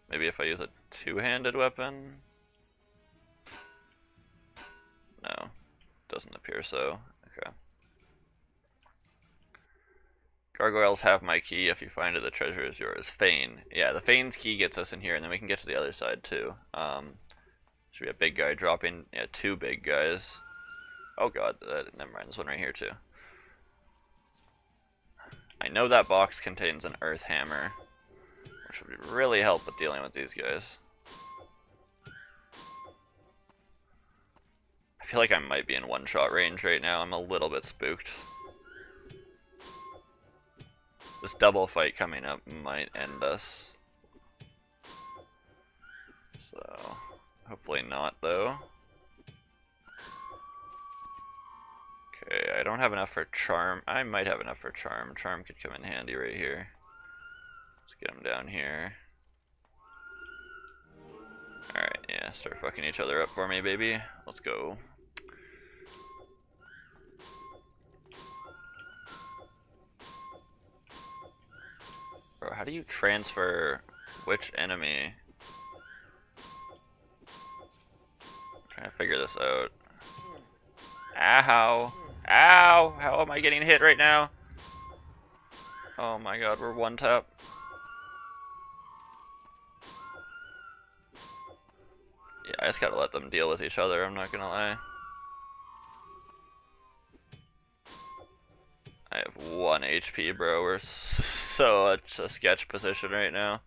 Maybe if I use a two-handed weapon? No, doesn't appear so. Okay. Gargoyles have my key. If you find it, the treasure is yours. Fane. Yeah, the Fane's key gets us in here, and then we can get to the other side too. Should be a big guy dropping. Yeah, two big guys. Oh god, never mind. There's one right here too. I know that box contains an earth hammer. which would really help with dealing with these guys. I feel like I might be in one-shot range right now. I'm a little bit spooked. This double fight coming up might end us. So, hopefully not, though. Okay, I don't have enough for charm. I might have enough for charm. Charm could come in handy right here. Let's get him down here. Alright, yeah, start fucking each other up for me, baby. Let's go. Bro, how do you transfer which enemy? I'm trying to figure this out. Ow! Ow! How am I getting hit right now? Oh my god, we're one tap. Yeah, I just gotta let them deal with each other, I'm not gonna lie. I have 1 HP, bro. We're such a sketch position right now.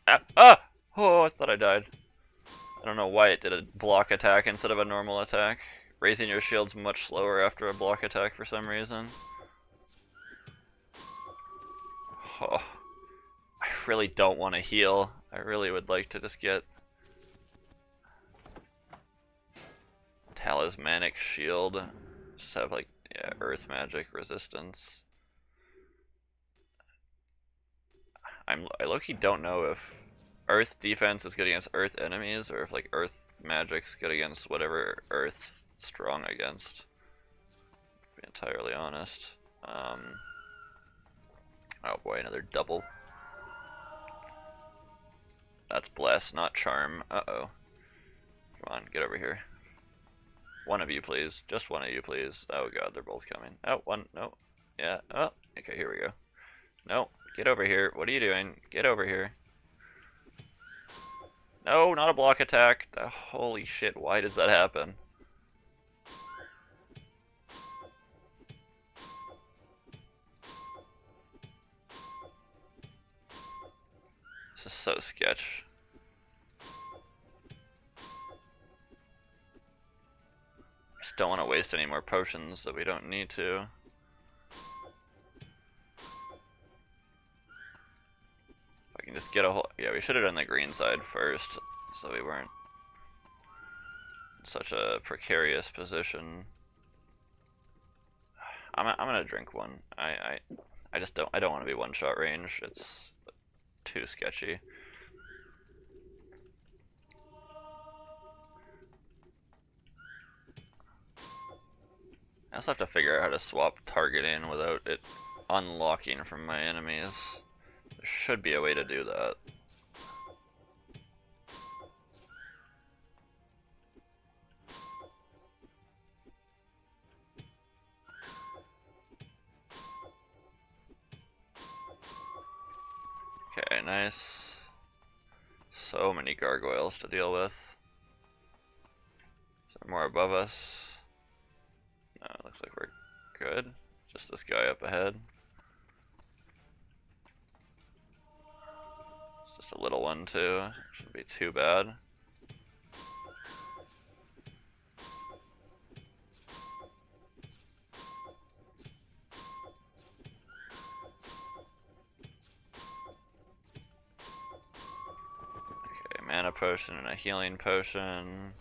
Ah! Ah! Oh, I thought I died. I don't know why it did a block attack instead of a normal attack. Raising your shield's much slower after a block attack for some reason. Oh, I really don't want to heal. I really would like to just get Talismanic Shield. Just have like, yeah, Earth Magic resistance. I low-key don't know if Earth defense is good against Earth enemies or if like Earth Magic's good against whatever Earth's strong against. To be entirely honest. Oh boy, another double. That's Bless, not Charm. Uh-oh. Come on, get over here. One of you, please. Just one of you, please. Oh god, they're both coming. Oh, one. No. Yeah. Oh, okay, here we go. No, get over here. What are you doing? Get over here. No, not a block attack. Holy shit, why does that happen? This is so sketch. Just don't want to waste any more potions that we don't need to. If I can just get a whole... Yeah, we should have done the green side first, so we weren't in such a precarious position. I'm gonna drink one. I just don't... I don't want to be one-shot range. It's too sketchy. I also have to figure out how to swap targeting without it unlocking from my enemies. There should be a way to do that. Okay, nice. So many gargoyles to deal with. Is there more above us? No, it looks like we're good. Just this guy up ahead. It's just a little one too. Shouldn't be too bad. Okay, mana potion and a healing potion.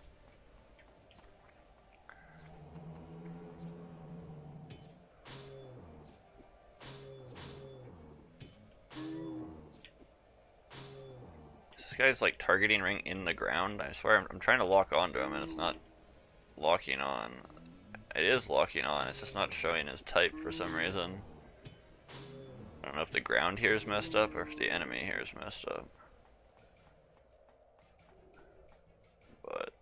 This guy's like targeting ring in the ground. I swear I'm trying to lock onto him and it's not locking on. It is locking on, it's just not showing his type for some reason. I don't know if the ground here is messed up or if the enemy here is messed up. But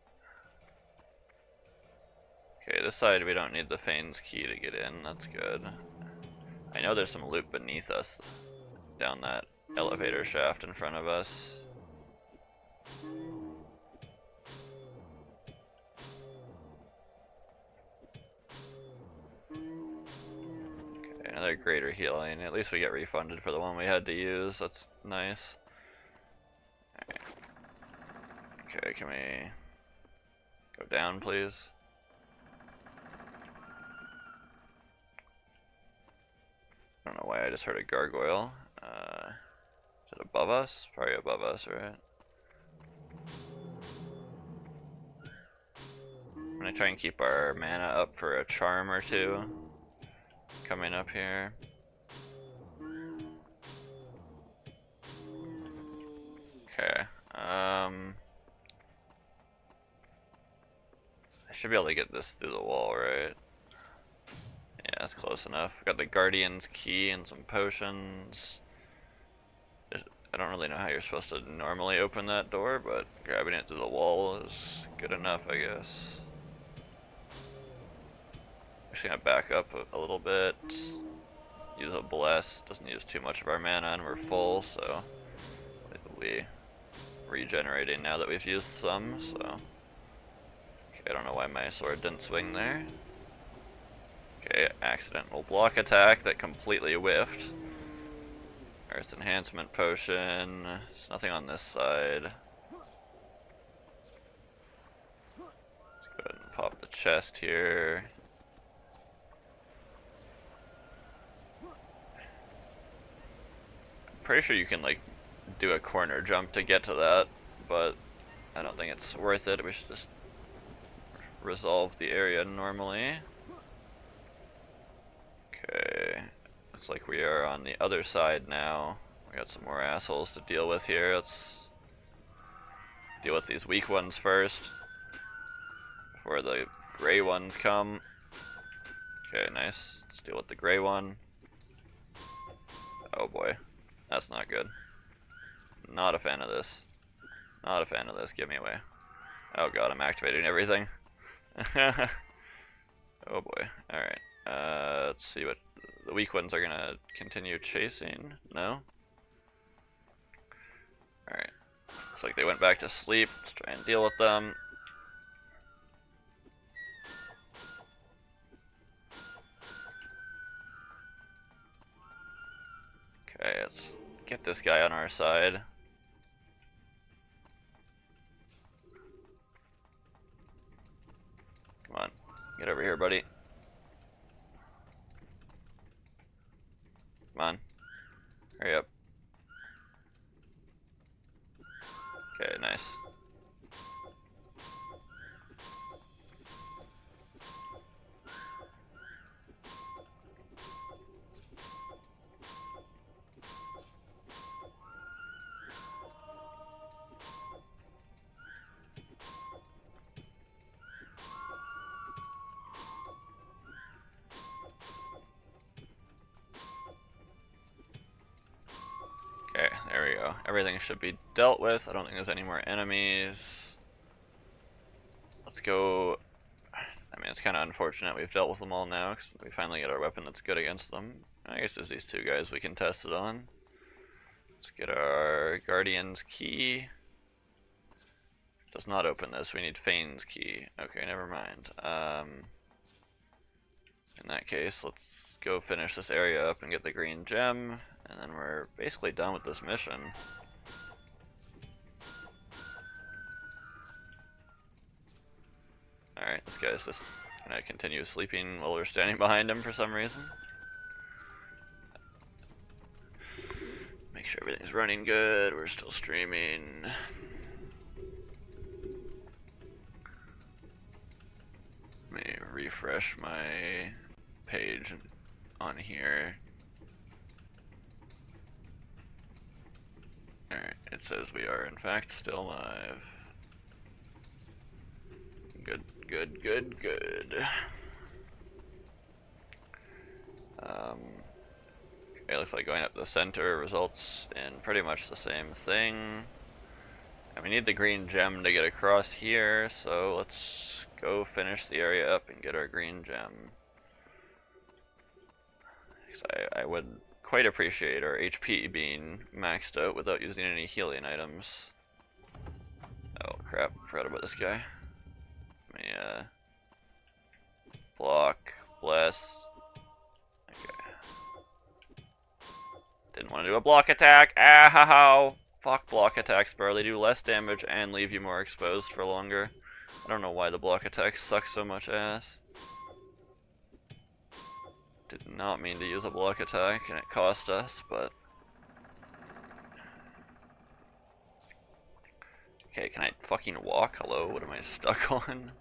okay, this side we don't need the Fane's key to get in, that's good. I know there's some loot beneath us down that elevator shaft in front of us. Okay, another greater healing. At least we get refunded for the one we had to use. That's nice. Alright. Okay, can we go down, please? I don't know why I just heard a gargoyle. Is it above us? Probably above us, right? I'm gonna try and keep our mana up for a charm or two coming up here. Okay. I should be able to get this through the wall, right? Yeah, that's close enough. Got the Guardian's key and some potions. I don't really know how you're supposed to normally open that door, but grabbing it through the wall is good enough, I guess. I'm just gonna back up a little bit. Use a bless. Doesn't use too much of our mana, and we're full, so we regenerating now that we've used some. So okay, I don't know why my sword didn't swing there. Okay, accidental block attack that completely whiffed. Earth enhancement potion. There's nothing on this side. Let's go ahead and pop the chest here. I'm pretty sure you can like do a corner jump to get to that, but I don't think it's worth it. We should just resolve the area normally. Okay. Looks like we are on the other side now. We got some more assholes to deal with here. Let's deal with these weak ones first before the gray ones come. Okay, nice. Let's deal with the gray one. Oh boy, that's not good. Not a fan of this. Not a fan of this. Get me away. Oh god, I'm activating everything. Oh boy. Alright. Let's see what the weak ones are gonna continue chasing. No? Alright. Looks like they went back to sleep. Let's try and deal with them. Okay, let's get this guy on our side. Come on. Get over here, buddy. Come on. Hurry up. Okay, nice. Okay, there we go. Everything should be dealt with. I don't think there's any more enemies. Let's go. I mean, it's kind of unfortunate we've dealt with them all now, because we finally get our weapon that's good against them. I guess there's these two guys we can test it on. Let's get our Guardian's key. Does not open this. We need Fane's key. Okay, never mind. In that case, let's go finish this area up and get the green gem, and then we're basically done with this mission. Alright, this guy's just gonna continue sleeping while we're standing behind him for some reason. Make sure everything's running good, we're still streaming. Let me refresh my page on here. Alright, it says we are in fact still live. Good, good, good, good. Okay, looks like going up the center results in pretty much the same thing. And we need the green gem to get across here, so let's go finish the area up and get our green gem. I would quite appreciate our HP being maxed out without using any healing items. Oh crap, forgot about this guy. Let me block, bless. Okay. want to do a block attack. Ow! Fuck block attacks, bro. They do less damage and leave you more exposed for longer. I don't know why the block attacks suck so much ass. Did not mean to use a block attack, and it cost us, but... Okay, can I fucking walk? Hello, what am I stuck on?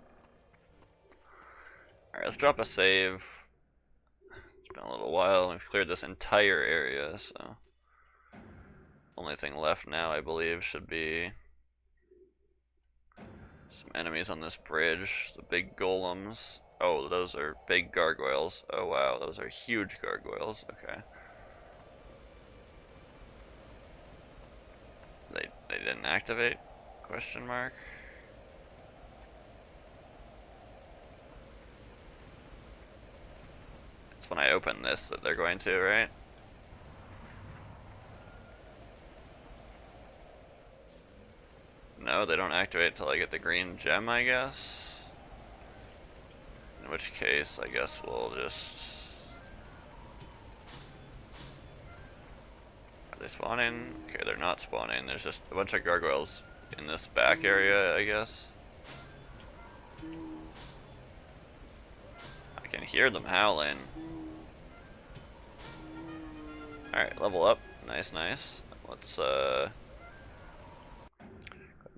Alright, let's drop a save. It's been a little while, we've cleared this entire area, so... Only thing left now, I believe, should be... some enemies on this bridge, the big golems. Oh, those are big gargoyles. Oh wow, those are huge gargoyles. Okay. They didn't activate? Question mark. It's when I open this that they're going to, right? No, they don't activate until I get the green gem, I guess. In which case, I guess we'll just... Are they spawning? Okay, they're not spawning. There's just a bunch of gargoyles in this back area, I guess. I can hear them howling. Alright, level up. Nice, nice. Let's,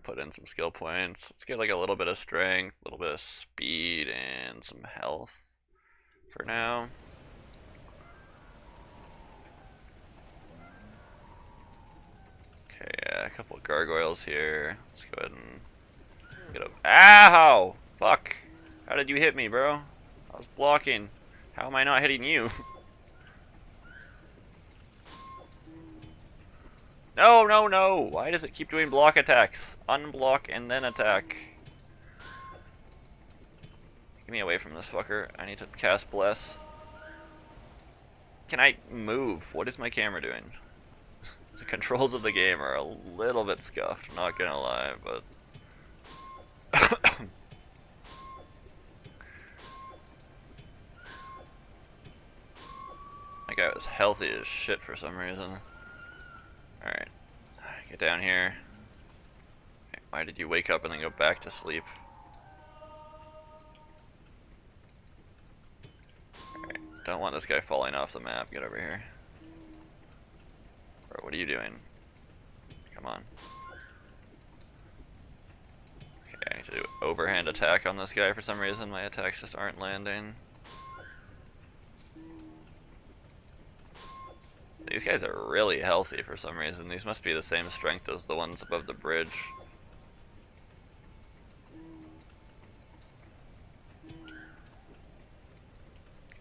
put in some skill points. Let's get like a little bit of strength, a little bit of speed, and some health for now. Okay, yeah, a couple of gargoyles here. Let's go ahead and get up. Ow! Fuck! How did you hit me, bro? I was blocking. How am I not hitting you? No, no, no! Why does it keep doing block attacks? Unblock and then attack. Get me away from this fucker. I need to cast Bless. Can I move? What is my camera doing? The controls of the game are a little bit scuffed, not gonna lie, but... That guy was healthy as shit for some reason. Alright, get down here. Okay, why did you wake up and then go back to sleep? Alright, don't want this guy falling off the map. Get over here. Bro, what are you doing? Come on. Okay, I need to do overhand attack on this guy for some reason. My attacks just aren't landing. These guys are really healthy for some reason. These must be the same strength as the ones above the bridge.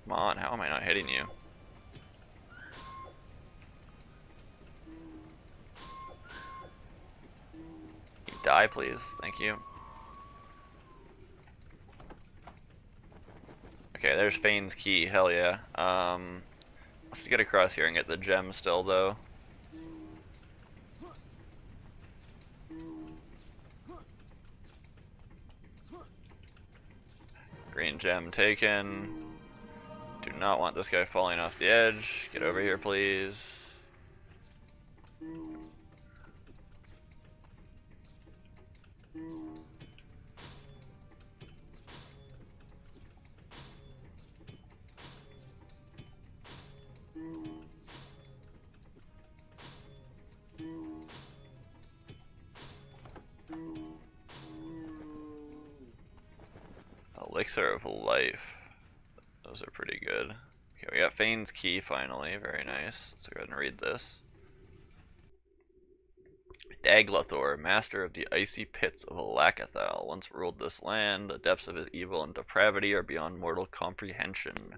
Come on, how am I not hitting you? You die, please. Thank you. Okay, there's Fane's key. Hell yeah. Let's get across here and get the gem still, though. Green gem taken. Do not want this guy falling off the edge. Get over here, please. Elixir of Life. Those are pretty good. Okay, we got Fane's Key finally. Very nice. Let's go ahead and read this. Daglathor, master of the icy pits of Alakathal, once ruled this land. The depths of his evil and depravity are beyond mortal comprehension.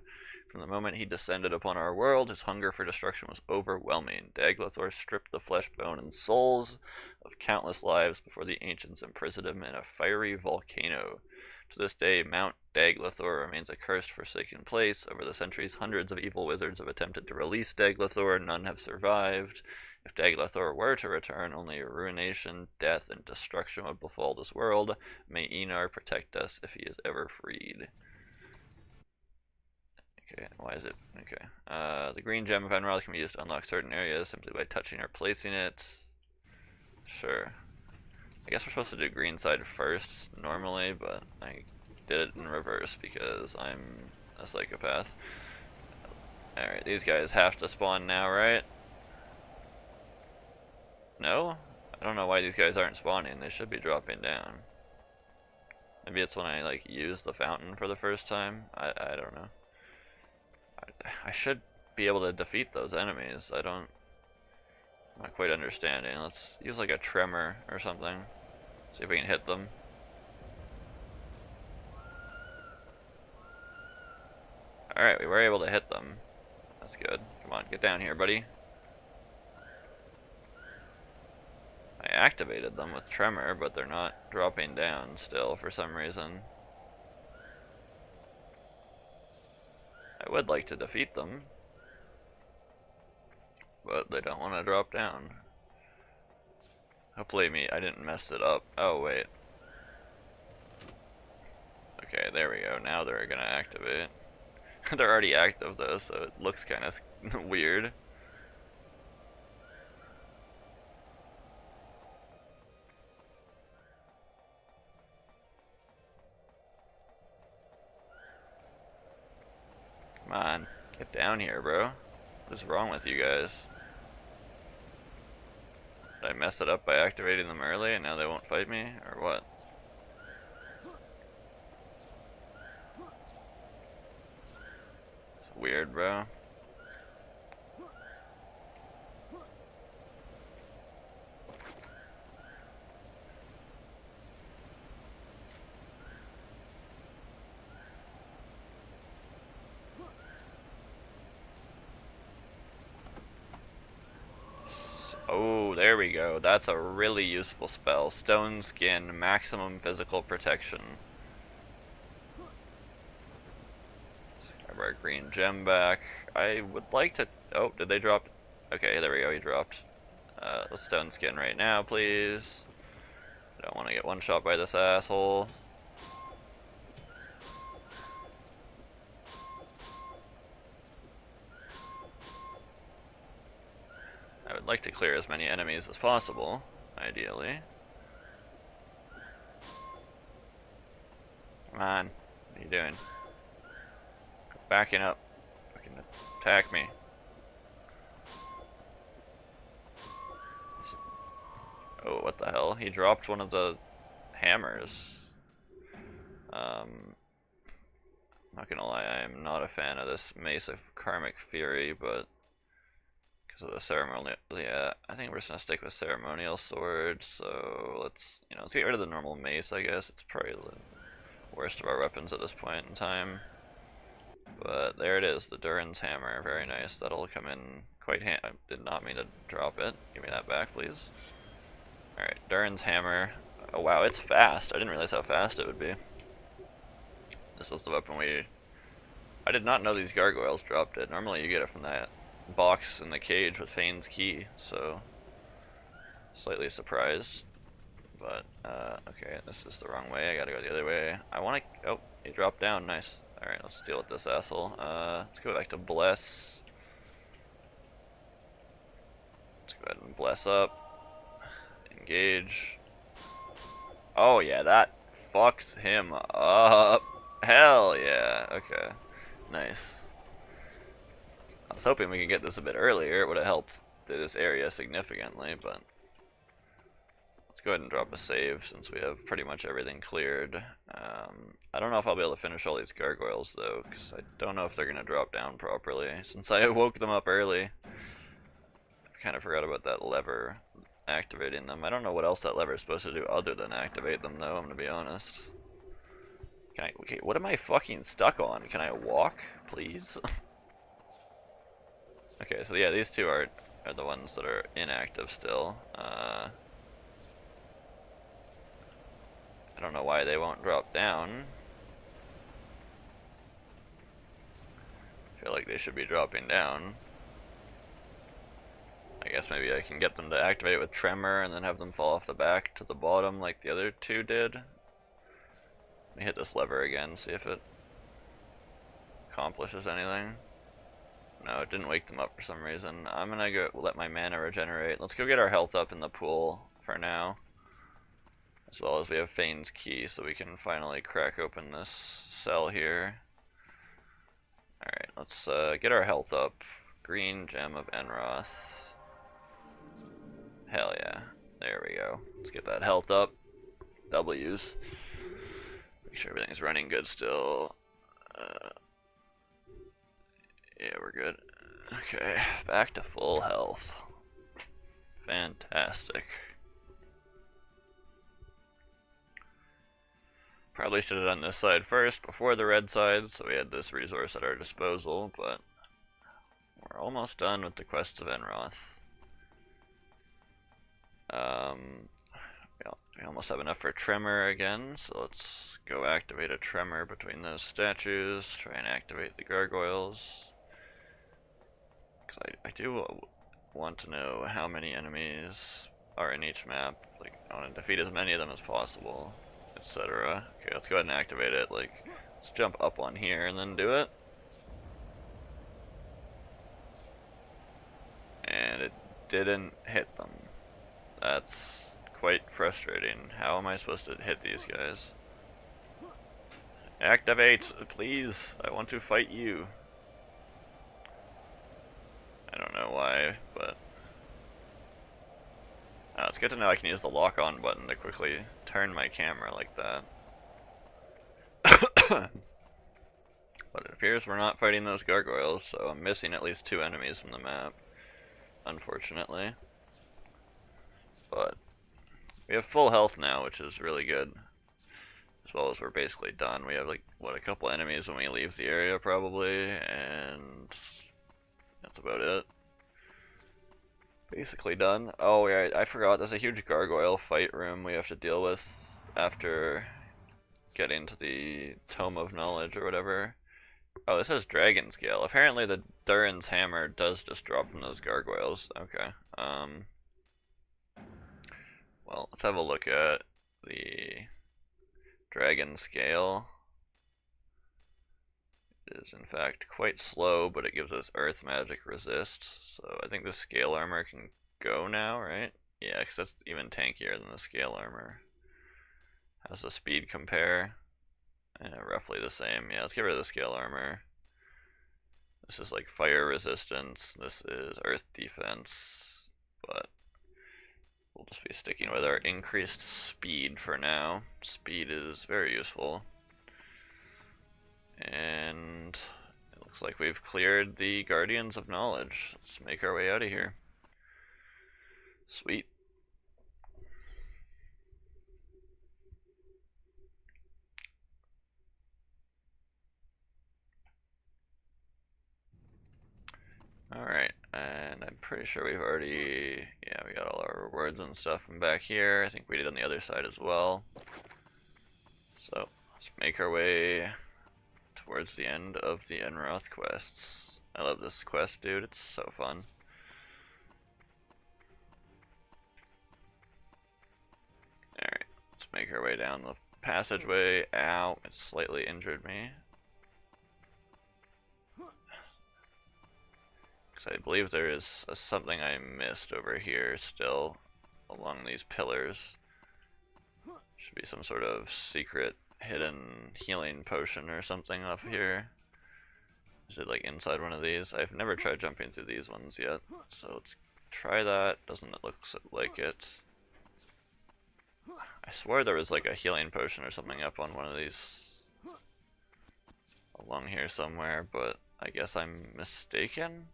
From the moment he descended upon our world, his hunger for destruction was overwhelming. Daglathor stripped the flesh, bone, and souls of countless lives before the ancients imprisoned him in a fiery volcano. To this day, Mount Daglathor remains a cursed, forsaken place. Over the centuries, hundreds of evil wizards have attempted to release Daglathor. None have survived. If Daglathor were to return, only ruination, death, and destruction would befall this world. May Enar protect us if he is ever freed. Okay, why is it? Okay. The green gem of Emerald can be used to unlock certain areas simply by touching or placing it. Sure. I guess we're supposed to do green side first normally, but I did it in reverse because I'm a psychopath. Alright, these guys have to spawn now, right? No? I don't know why these guys aren't spawning. They should be dropping down. Maybe it's when I like use the fountain for the first time. I don't know. I should be able to defeat those enemies. I'm not quite understanding. Let's use like a tremor or something. See if we can hit them. Alright, we were able to hit them. That's good. Come on, get down here, buddy. I activated them with tremor, but they're not dropping down still for some reason. I would like to defeat them, but they don't want to drop down. Hopefully I didn't mess it up. Oh wait. Okay, there we go. Now they're gonna activate. They're already active though, so it looks kind of weird. Come on, get down here, bro. What's wrong with you guys? Did I mess it up by activating them early and now they won't fight me, or what? It's weird, bro. Oh, there we go. That's a really useful spell. Stone Skin, maximum physical protection. Grab our green gem back. I would like to... Oh, did they drop? Okay, there we go, he dropped. Let's Stone Skin right now, please. I don't want to get one shot by this asshole. I would like to clear as many enemies as possible, ideally. Come on, what are you doing? Backing up. Fucking attack me. Oh, what the hell? He dropped one of the hammers. Not gonna lie, I am not a fan of this Mace of Karmic Fury, but because of the ceremonial, yeah, I think we're just gonna stick with ceremonial sword. So let's get rid of the normal mace. I guess it's probably the worst of our weapons at this point in time. But there it is, the Durin's hammer. Very nice. That'll come in quite handy. I did not mean to drop it. Give me that back, please. Alright, Durin's hammer. Oh wow, it's fast. I didn't realize how fast it would be. This is the weapon I did not know these gargoyles dropped it. Normally you get it from that box in the cage with Fane's key, so slightly surprised. But, okay, this is the wrong way. I gotta go the other way. I wanna... Oh, he dropped down. Nice. Alright, let's deal with this asshole. Let's go back to Bless. Let's go ahead and Bless up. Engage. Oh yeah, that fucks him up. Hell yeah. Okay. Nice. I was hoping we could get this a bit earlier. It would have helped this area significantly, but let's go ahead and drop a save since we have pretty much everything cleared. I don't know if I'll be able to finish all these gargoyles though, because I don't know if they're going to drop down properly. Since I woke them up early, I kind of forgot about that lever activating them. I don't know what else that lever is supposed to do other than activate them though, I'm going to be honest. Okay, what am I fucking stuck on? Can I walk, please? Okay, so yeah, these two are the ones that are inactive still. I don't know why they won't drop down. I feel like they should be dropping down. I guess maybe I can get them to activate with Tremor and then have them fall off the back to the bottom like the other two did. Let me hit this lever again, see if it accomplishes anything. No, it didn't wake them up for some reason. I'm gonna go let my mana regenerate. Let's go get our health up in the pool for now. As well as we have Fane's Key, so we can finally crack open this cell here. Alright, let's get our health up. Green Gem of Enroth. Hell yeah. There we go. Let's get that health up. W's. Make sure everything's running good still. Yeah, we're good. Okay, back to full health. Fantastic. Probably should have done this side first before the red side, so we had this resource at our disposal, but we're almost done with the quests of Enroth. We almost have enough for Tremor again, so let's go activate a Tremor between those statues, try and activate the gargoyles. Because I do want to know how many enemies are in each map. Like, I want to defeat as many of them as possible, etc. Okay, let's go ahead and activate it. Like, let's jump up on here and then do it. And it didn't hit them. That's quite frustrating. How am I supposed to hit these guys? Activate, please. I want to fight you. I don't know why, but it's good to know I can use the lock-on button to quickly turn my camera like that. But it appears we're not fighting those gargoyles, so I'm missing at least 2 enemies from the map, unfortunately. But we have full health now, which is really good. As well as we're basically done. We have like, what, a couple enemies when we leave the area probably, and that's about it. Basically done. Oh yeah, I forgot, there's a huge gargoyle fight room we have to deal with after getting to the Tome of Knowledge or whatever. Oh, this says Dragon Scale. Apparently the Durin's Hammer does just drop from those gargoyles. Okay. Well, let's have a look at the Dragon Scale. It is in fact quite slow, but it gives us Earth Magic Resist. So I think the Scale Armor can go now, right? Yeah, because that's even tankier than the Scale Armor. How's the speed compare? Roughly the same. Yeah, let's get rid of the Scale Armor. This is like fire resistance, this is earth defense, but we'll just be sticking with our increased speed for now. Speed is very useful. And it looks like we've cleared the Guardians of Knowledge. Let's make our way out of here. Sweet. Alright, and I'm pretty sure we've already, yeah, we got all our rewards and stuff from back here. I think we did on the other side as well. So, let's make our way towards the end of the Enroth quests. I love this quest, dude, it's so fun. Alright, let's make our way down the passageway. Ow, it slightly injured me. I believe there is something I missed over here still along these pillars. Should be some sort of secret hidden healing potion or something up here. Is it like inside one of these? I've never tried jumping through these ones yet, so let's try that. Doesn't it look like it? I swore there was like a healing potion or something up on one of these along here somewhere, but I guess I'm mistaken.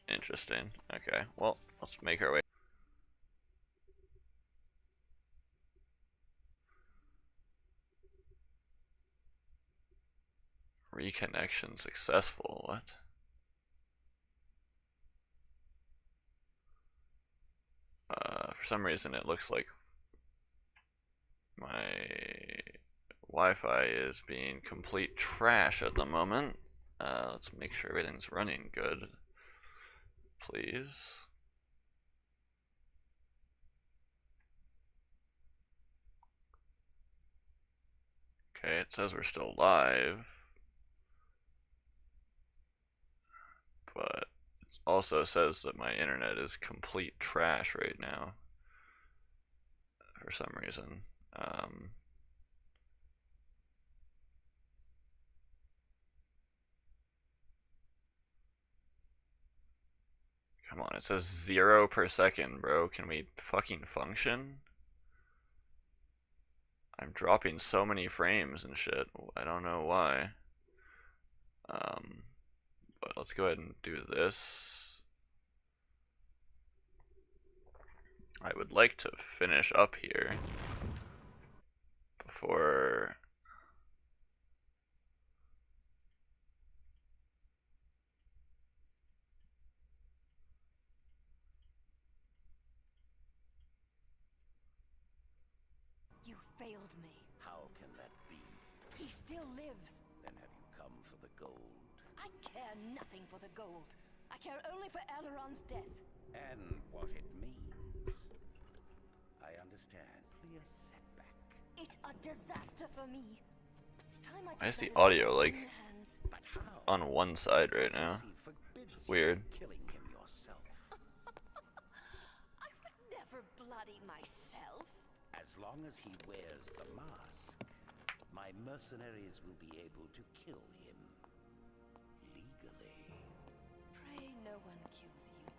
Interesting. Okay, well, let's make our way. Reconnection successful. What? For some reason it looks like my Wi-Fi is being complete trash at the moment. Let's make sure everything's running good, please. Okay, it says we're still live. but it also says that my internet is complete trash right now for some reason. Come on, it says 0 per second, bro. Can we fucking function? I'm dropping so many frames and shit. I don't know why. But let's go ahead and do this. I would like to finish up here before. You failed me. How can that be? He still lives. Then have you come for the gold? I care nothing for the gold. I care only for Aileron's death. And what it means. I understand. Clear setback. It's a disaster for me. It's time I Why is took the matters into audio my like own hands. But how? on one side right now? Prophecy forbids It's you weird. from killing him yourself. I would never bloody myself. As long as he wears the mask, my mercenaries will be able to kill him. Legally. Pray no one kills you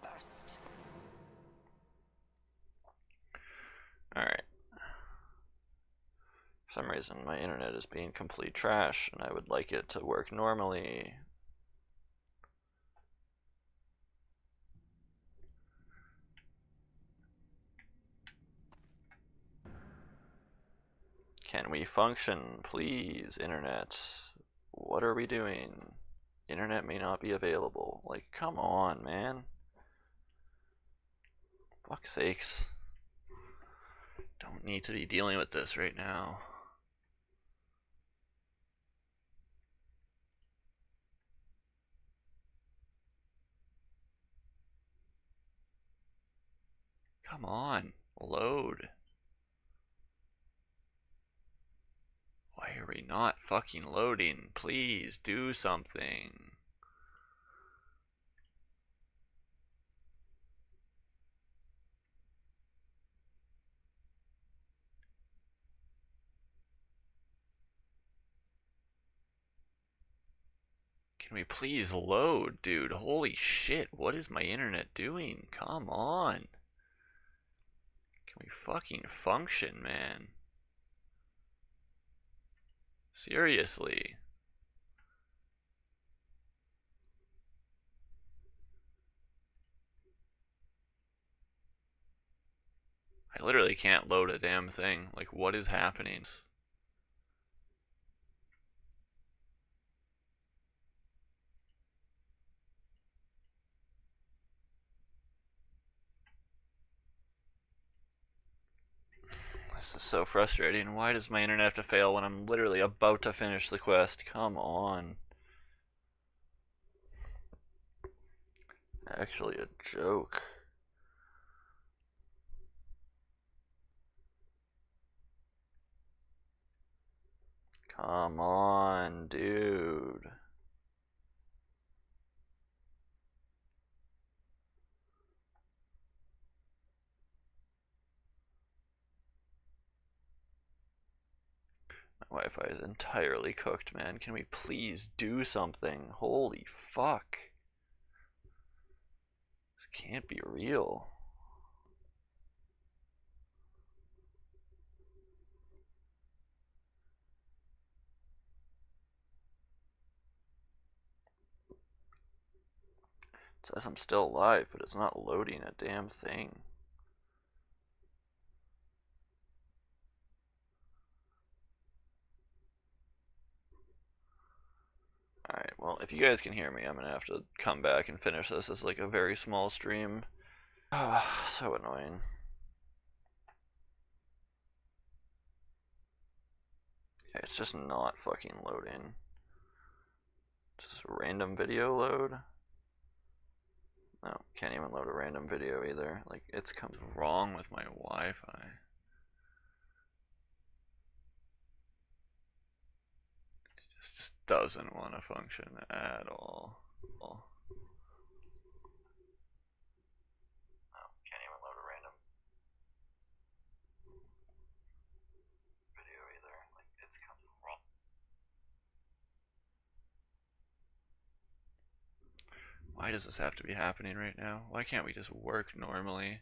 first. Alright. For some reason, my internet is being complete trash, and I would like it to work normally. Can we function, please, internet? What are we doing? Internet may not be available. Like, come on, man. Fuck's sakes. Don't need to be dealing with this right now. Come on, load. Why are we not fucking loading? Please do something. Can we please load, dude? Holy shit, what is my internet doing? Come on. Can we fucking function, man? Seriously. I literally can't load a damn thing. Like, what is happening? This is so frustrating. Why does my internet have to fail when I'm literally about to finish the quest? Come on. Actually a joke. Come on, dude. My Wi-Fi is entirely cooked, man. Can we please do something? Holy fuck. This can't be real. It says I'm still alive, but it's not loading a damn thing. Alright, well, if you guys can hear me, I'm gonna have to come back and finish this as like a very small stream. Ah, so annoying. Okay, it's just not fucking loading. Just random video load? No, can't even load a random video either. Like, it's comes wrong with my Wi-Fi. It just doesn't want to function at all. Why does this have to be happening right now? Why can't we just work normally?